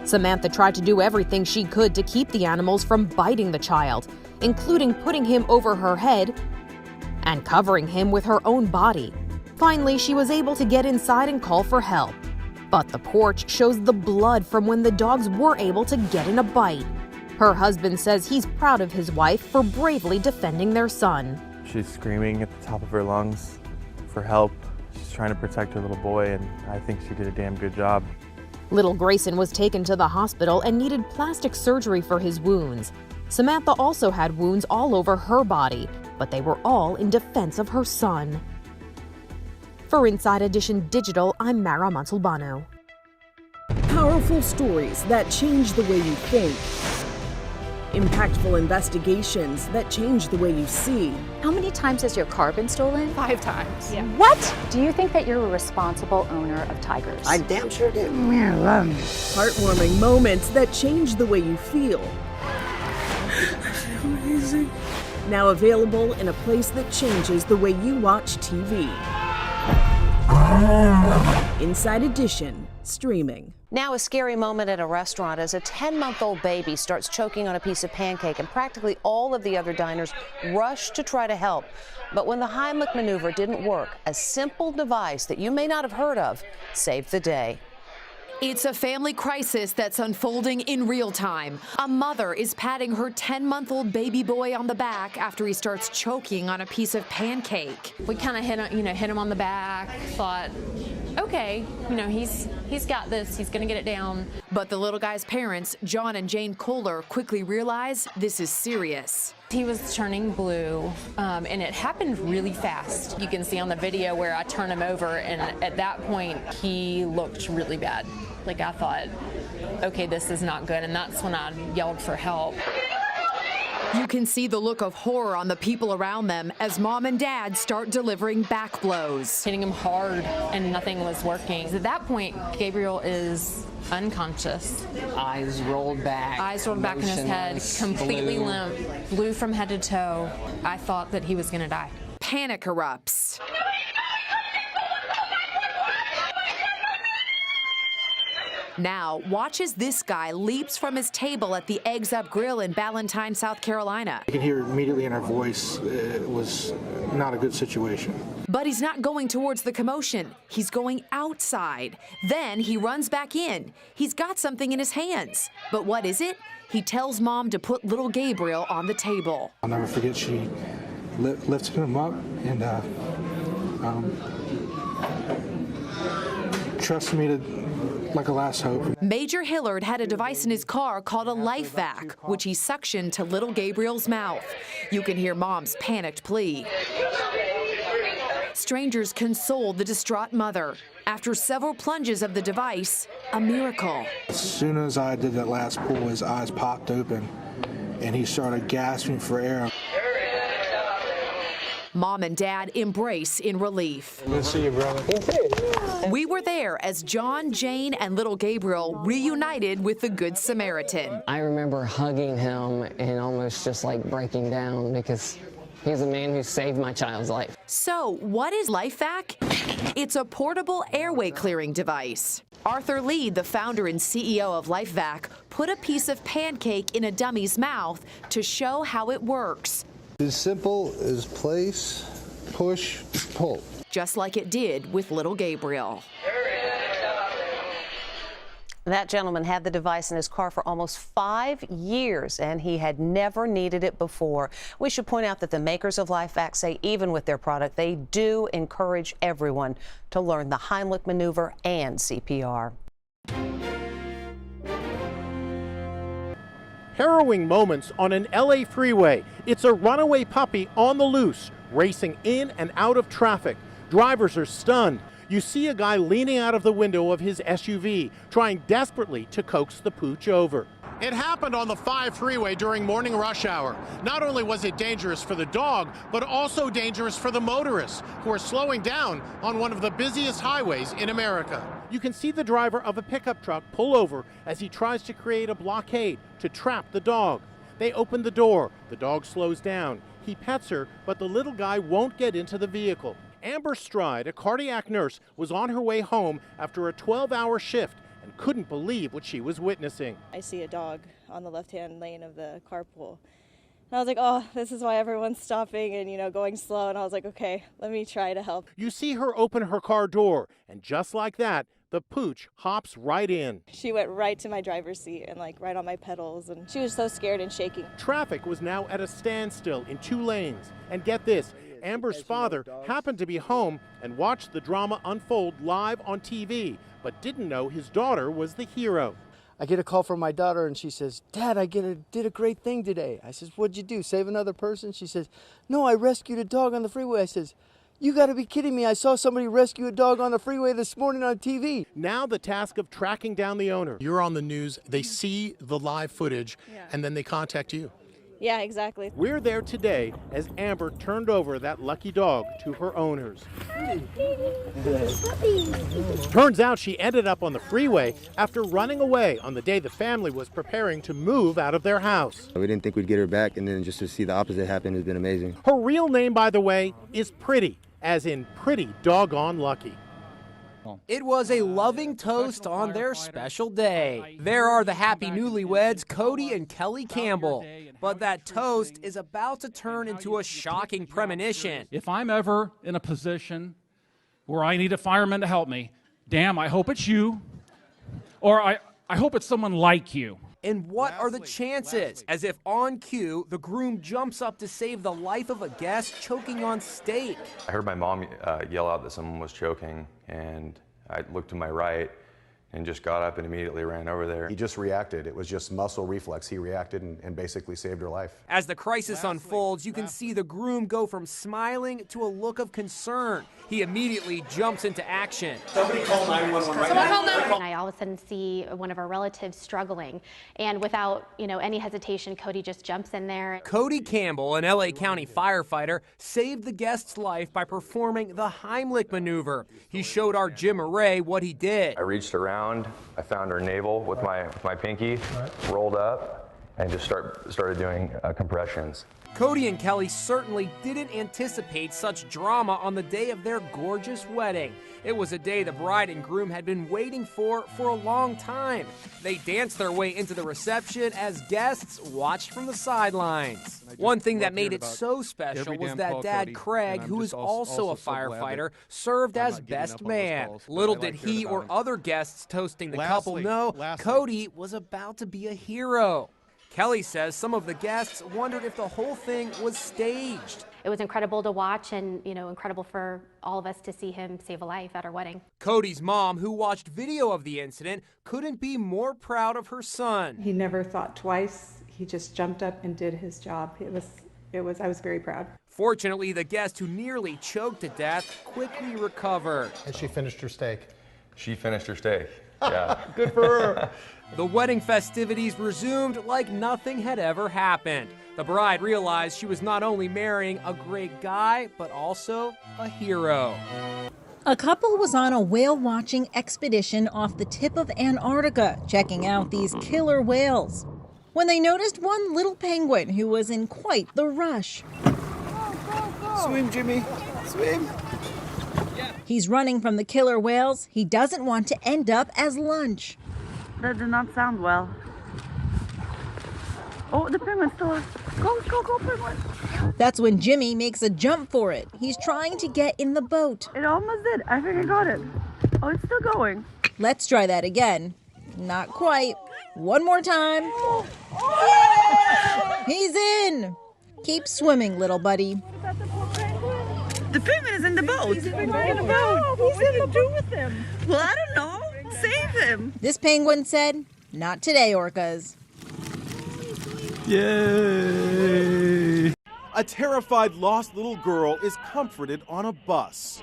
Samantha tried to do everything she could to keep the animals from biting the child, including putting him over her head and covering him with her own body. Finally, she was able to get inside and call for help. But the porch shows the blood from when the dogs were able to get in a bite. Her husband says he's proud of his wife for bravely defending their son. She's screaming at the top of her lungs for help. She's trying to protect her little boy, and I think she did a damn good job. Little Grayson was taken to the hospital and needed plastic surgery for his wounds. Samantha also had wounds all over her body, but they were all in defense of her son. For Inside Edition Digital, I'm Mara Montalbano. Powerful stories that change the way you think. Impactful investigations that change the way you see. How many times has your car been stolen? 5 times. Yeah. What? Do you think that you're a responsible owner of tigers? I damn sure do. Heartwarming moments that change the way you feel. Amazing. Now available in a place that changes the way you watch TV. Inside Edition, streaming. Now a scary moment at a restaurant as a 10-month-old baby starts choking on a piece of pancake, and practically all of the other diners rush to try to help. But when the Heimlich maneuver didn't work, a simple device that you may not have heard of saved the day. It's a family crisis that's unfolding in real time. A mother is patting her 10-month-old baby boy on the back after he starts choking on a piece of pancake. We kind of hit him on the back, thought, okay, he's got this, he's gonna get it down. But the little guy's parents, John and Jane Kohler, quickly realize this is serious. He was turning blue, and it happened really fast. You can see on the video where I turn him over, and at that point, he looked really bad. Like, I thought, okay, this is not good, and that's when I yelled for help. You can see the look of horror on the people around them as mom and dad start delivering back blows. Hitting him hard, and nothing was working. At that point, Gabriel is unconscious. Eyes rolled back. Eyes rolled back in his head, completely limp, blue from head to toe. I thought that he was gonna die. Panic erupts. Now, watch as this guy leaps from his table at the Eggs Up Grill in Ballantyne, South Carolina. You can hear immediately in our voice it was not a good situation. But he's not going towards the commotion. He's going outside. Then he runs back in. He's got something in his hands. But what is it? He tells mom to put little Gabriel on the table. I'll never forget she lifted him up and trusted me to like a last hope. Major Hillard had a device in his car called a life vac, which he suctioned to little Gabriel's mouth. You can hear mom's panicked plea. Strangers consoled the distraught mother. After several plunges of the device, a miracle. As soon as I did that last pull, his eyes popped open and he started gasping for air. Mom and Dad embrace in relief. Good to see you, brother. We were there as John, Jane, and little Gabriel reunited with the Good Samaritan. I remember hugging him and almost just like breaking down because he's a man who saved my child's life. So, what is LifeVac? It's a portable airway clearing device. Arthur Lee, the founder and CEO of LifeVac, put a piece of pancake in a dummy's mouth to show how it works. As simple as place, push, pull. Just like it did with little Gabriel. That gentleman had the device in his car for almost 5 years, and he had never needed it before. We should point out that the makers of LifeVac say even with their product, they do encourage everyone to learn the Heimlich maneuver and CPR. Harrowing moments on an LA freeway. It's a runaway puppy on the loose, racing in and out of traffic. Drivers are stunned. You see a guy leaning out of the window of his SUV, trying desperately to coax the pooch over. It happened on the 5 freeway during morning rush hour. Not only was it dangerous for the dog, but also dangerous for the motorists who are slowing down on one of the busiest highways in America. You can see the driver of a pickup truck pull over as he tries to create a blockade to trap the dog. They open the door. The dog slows down. He pets her, but the little guy won't get into the vehicle. Amber Stride, a cardiac nurse, was on her way home after a 12-hour shift and couldn't believe what she was witnessing. I see a dog on the left-hand lane of the carpool. And I was like, oh, this is why everyone's stopping and, going slow. And I was like, okay, let me try to help. You see her open her car door, and just like that, the pooch hops right in. She went right to my driver's seat and right on my pedals, and she was so scared and shaking. Traffic was now at a standstill in 2 lanes. And get this, Amber's father happened to be home and watched the drama unfold live on TV, but didn't know his daughter was the hero. I get a call from my daughter and she says, Dad, I did a great thing today. I says, what'd you do, save another person? She says, no, I rescued a dog on the freeway. I says, you gotta be kidding me. I saw somebody rescue a dog on the freeway this morning on TV. Now the task of tracking down the owner. You're on the news, they see the live footage, and then they contact you. Yeah, exactly. We're there today as Amber turned over that lucky dog to her owners. Turns out she ended up on the freeway after running away on the day the family was preparing to move out of their house. We didn't think we'd get her back, and then just to see the opposite happen has been amazing. Her real name, by the way, is Pretty, as in pretty doggone lucky. It was a loving toast on their special day. There are the happy newlyweds, Cody and Kelly Campbell. But that toast is about to turn into a shocking premonition. If I'm ever in a position where I need a fireman to help me, damn, I hope it's you. Or I hope it's someone like you. And what are the chances? As if on cue, the groom jumps up to save the life of a guest choking on steak. I heard my mom yell out that someone was choking, and I looked to my right and just got up and immediately ran over there. He just reacted. It was just muscle reflex. He reacted and basically saved her life. As the crisis unfolds, you can see the groom go from smiling to a look of concern. He immediately jumps into action. Somebody call 911 right now. And I all of a sudden see one of our relatives struggling, and without any hesitation, Cody just jumps in there. Cody Campbell, an LA County firefighter, saved the guest's life by performing the Heimlich maneuver. He showed our Jim Array what he did. I reached around, I found her navel with my pinky, rolled up, and just started doing compressions. Cody and Kelly certainly didn't anticipate such drama on the day of their gorgeous wedding. It was a day the bride and groom had been waiting for a long time. They danced their way into the reception as guests watched from the sidelines. One thing that made it so special was that Dad Craig, who is also a firefighter, served as best man. Little did he or other guests toasting the couple know Cody was about to be a hero. Kelly says some of the guests wondered if the whole thing was staged. It was incredible to watch and, incredible for all of us to see him save a life at our wedding. Cody's mom, who watched video of the incident, couldn't be more proud of her son. He never thought twice. He just jumped up and did his job. I was very proud. Fortunately, the guest who nearly choked to death quickly recovered. And she finished her steak. She finished her steak. Yeah. Good for her. The wedding festivities resumed like nothing had ever happened. The bride realized she was not only marrying a great guy, but also a hero. A couple was on a whale watching expedition off the tip of Antarctica, checking out these killer whales, when they noticed one little penguin who was in quite the rush. Swim, Jimmy. Swim. He's running from the killer whales. He doesn't want to end up as lunch. That did not sound well. Oh, the penguin's still alive. Go, penguin. That's when Jimmy makes a jump for it. He's trying to get in the boat. It almost did. I think I got it. Oh, it's still going. Let's try that again. Not quite. One more time. He's in. Keep swimming, little buddy. The penguin is in the boat. He's in the boat. What do you do with him? Well, I don't know. Save him. This penguin said, "Not today, orcas." Yay! A terrified lost little girl is comforted on a bus.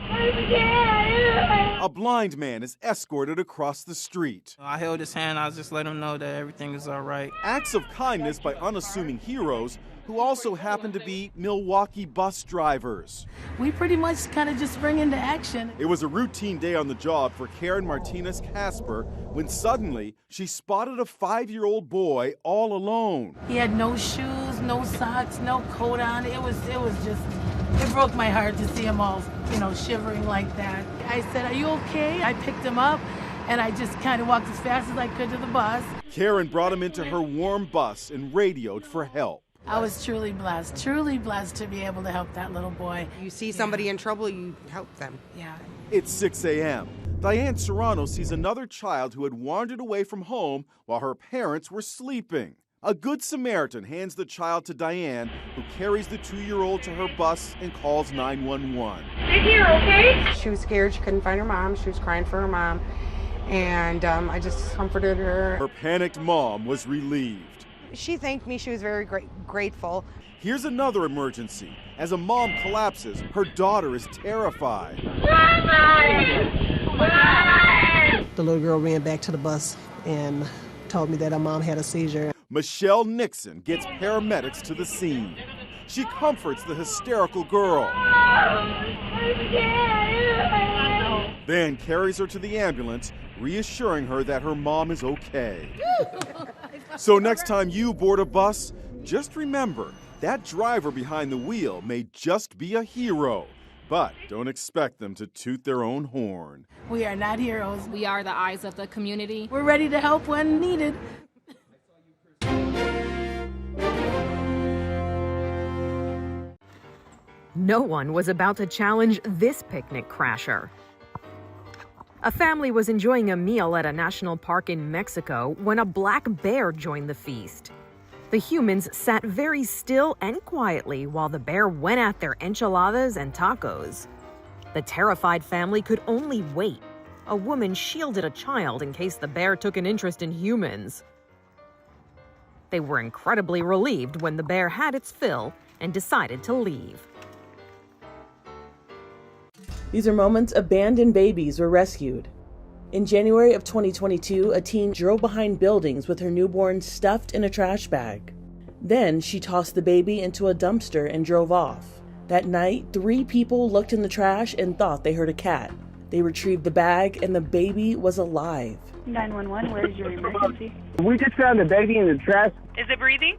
A blind man is escorted across the street. I held his hand. I just let him know that everything is all right. Acts of kindness by unassuming heroes who also happen to be Milwaukee bus drivers. We pretty much kind of just spring into action. It was a routine day on the job for Karen Martinez Casper when suddenly she spotted a 5-year-old boy all alone. He had no shoes, no socks, no coat on. It broke my heart to see him all, shivering like that. I said, "Are you okay?" I picked him up and I just kind of walked as fast as I could to the bus. Karen brought him into her warm bus and radioed for help. I was truly blessed to be able to help that little boy. You see somebody in trouble, you help them. Yeah. It's 6 a.m. Diane Serrano sees another child who had wandered away from home while her parents were sleeping. A good Samaritan hands the child to Diane, who carries the 2-year-old to her bus and calls 911. Is he okay? She was scared. She couldn't find her mom. She was crying for her mom. And I just comforted her. Her panicked mom was relieved. She thanked me. She was very grateful. Here's another emergency. As a mom collapses, her daughter is terrified. The little girl ran back to the bus and told me that her mom had a seizure. Michelle Nixon gets paramedics to the scene. She comforts the hysterical girl. Then carries her to the ambulance, reassuring her that her mom is okay. So next time you board a bus, just remember that driver behind the wheel may just be a hero, but don't expect them to toot their own horn. We are not heroes. We are the eyes of the community. We're ready to help when needed. No one was about to challenge this picnic crasher. A family was enjoying a meal at a national park in Mexico when a black bear joined the feast. The humans sat very still and quietly while the bear went at their enchiladas and tacos. The terrified family could only wait. A woman shielded a child in case the bear took an interest in humans. They were incredibly relieved when the bear had its fill and decided to leave. These are moments abandoned babies were rescued. In January of 2022, a teen drove behind buildings with her newborn stuffed in a trash bag. Then she tossed the baby into a dumpster and drove off. That night, 3 people looked in the trash and thought they heard a cat. They retrieved the bag and the baby was alive. 911, where's your emergency? We just found the baby in the trash. Is it breathing?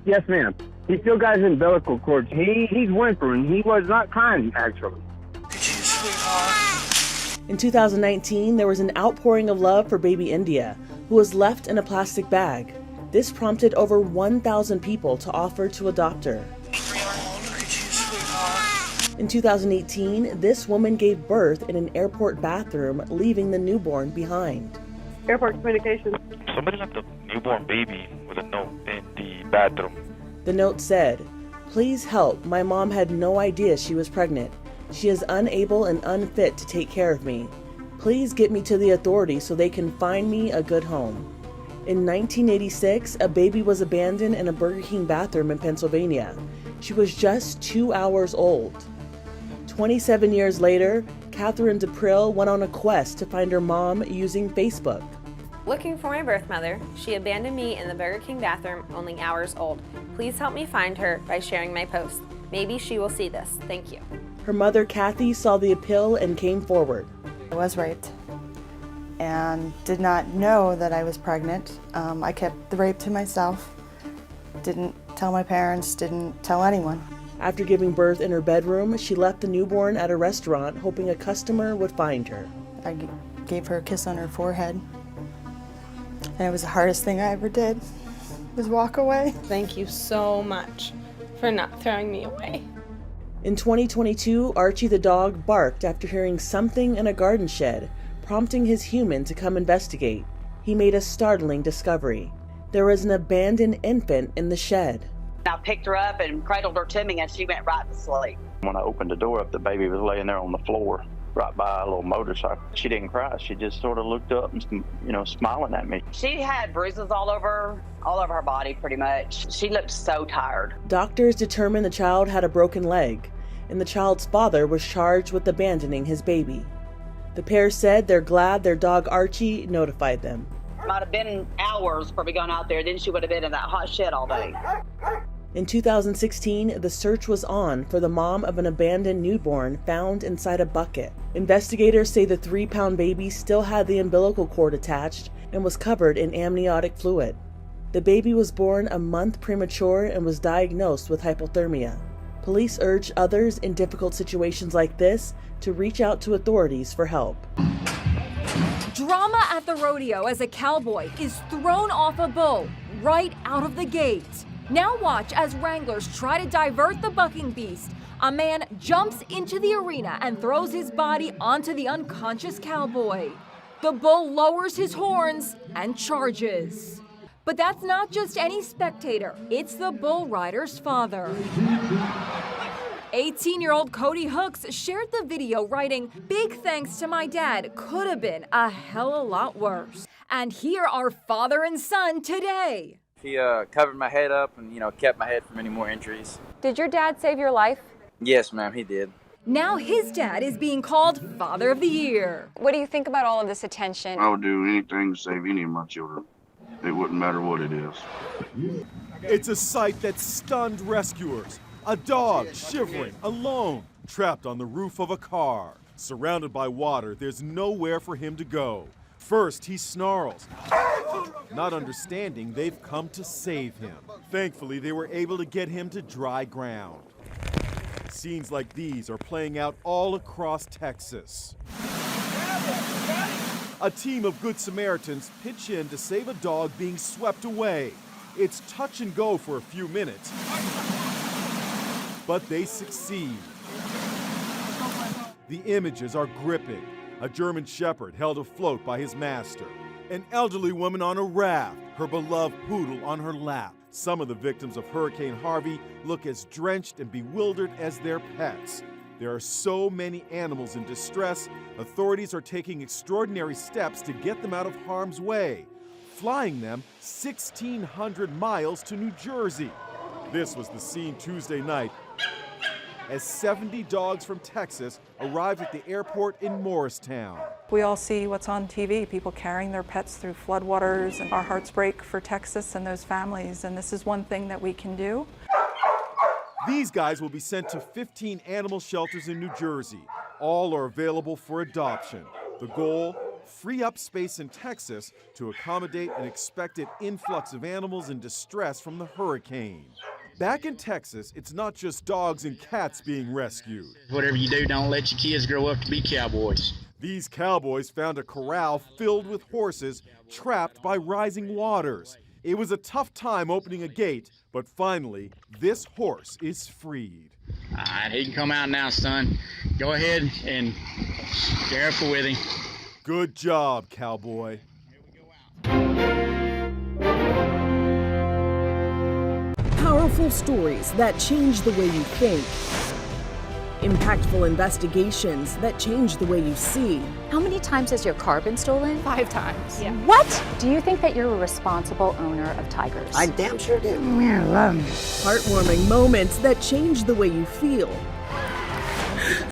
Yes, ma'am. He still got his umbilical cord. He's whimpering. He was not crying, actually. In 2019, there was an outpouring of love for baby India, who was left in a plastic bag. This prompted over 1,000 people to offer to adopt her. In 2018, this woman gave birth in an airport bathroom, leaving the newborn behind. Airport communications. Somebody left a newborn baby with a note in the bathroom. The note said, "Please help, my mom had no idea she was pregnant. She is unable and unfit to take care of me. Please get me to the authorities so they can find me a good home." In 1986, a baby was abandoned in a Burger King bathroom in Pennsylvania. She was just 2 hours old. 27 years later, Catherine DePrill went on a quest to find her mom using Facebook. Looking for my birth mother. She abandoned me in the Burger King bathroom, only hours old. Please help me find her by sharing my post. Maybe she will see this. Thank you. Her mother, Kathy, saw the appeal and came forward. I was raped and did not know that I was pregnant. I kept the rape to myself. Didn't tell my parents, didn't tell anyone. After giving birth in her bedroom, she left the newborn at a restaurant, hoping a customer would find her. I gave her a kiss on her forehead. And it was the hardest thing I ever did, was walk away. Thank you so much for not throwing me away. In 2022, Archie the dog barked after hearing something in a garden shed, prompting his human to come investigate. He made a startling discovery. There was an abandoned infant in the shed. I picked her up and cradled her to me, and she went right to sleep. When I opened the door up, the baby was laying there on the floor, right by a little motorcycle. She didn't cry. She just sort of looked up and, smiling at me. She had bruises all over her body, pretty much. She looked so tired. Doctors determined the child had a broken leg, and the child's father was charged with abandoning his baby. The pair said they're glad their dog Archie notified them. Might have been hours before we gone out there, then she would have been in that hot shed all day. In 2016, the search was on for the mom of an abandoned newborn found inside a bucket. Investigators say the 3-pound baby still had the umbilical cord attached and was covered in amniotic fluid. The baby was born a month premature and was diagnosed with hypothermia. Police urge others in difficult situations like this to reach out to authorities for help. Drama at the rodeo as a cowboy is thrown off a bull right out of the gate. Now watch as wranglers try to divert the bucking beast. A man jumps into the arena and throws his body onto the unconscious cowboy. The bull lowers his horns and charges. But that's not just any spectator, it's the bull rider's father. 18-year-old Cody Hooks shared the video writing, "Big thanks to my dad, could have been a hell of a lot worse." And here are father and son today. He covered my head up and, kept my head from any more injuries. Did your dad save your life? Yes, ma'am, he did. Now his dad is being called Father of the Year. What do you think about all of this attention? I would do anything to save any of my children. It wouldn't matter what it is. It's a sight that stunned rescuers. A dog shivering, alone, trapped on the roof of a car. Surrounded by water, there's nowhere for him to go. First, he snarls, not understanding they've come to save him. Thankfully, they were able to get him to dry ground. Scenes like these are playing out all across Texas. A team of Good Samaritans pitch in to save a dog being swept away. It's touch and go for a few minutes, but they succeed. The images are gripping. A German shepherd held afloat by his master. An elderly woman on a raft, her beloved poodle on her lap. Some of the victims of Hurricane Harvey look as drenched and bewildered as their pets. There are so many animals in distress, authorities are taking extraordinary steps to get them out of harm's way, flying them 1,600 miles to New Jersey. This was the scene Tuesday night as 70 dogs from Texas arrived at the airport in Morristown. We all see what's on TV, people carrying their pets through floodwaters, and our hearts break for Texas and those families, and this is one thing that we can do. These guys will be sent to 15 animal shelters in New Jersey. All are available for adoption. The goal? Free up space in Texas to accommodate an expected influx of animals in distress from the hurricane. Back in Texas, it's not just dogs and cats being rescued. Whatever you do, don't let your kids grow up to be cowboys. These cowboys found a corral filled with horses trapped by rising waters. It was a tough time opening a gate, but finally, this horse is freed. All right, he can come out now, son. Go ahead and careful with him. Good job, cowboy. Powerful stories that change the way you think. Impactful investigations that change the way you see. How many times has your car been stolen? 5 times. Yeah. What? Do you think that you're a responsible owner of tigers? I damn sure do. Heartwarming moments that change the way you feel.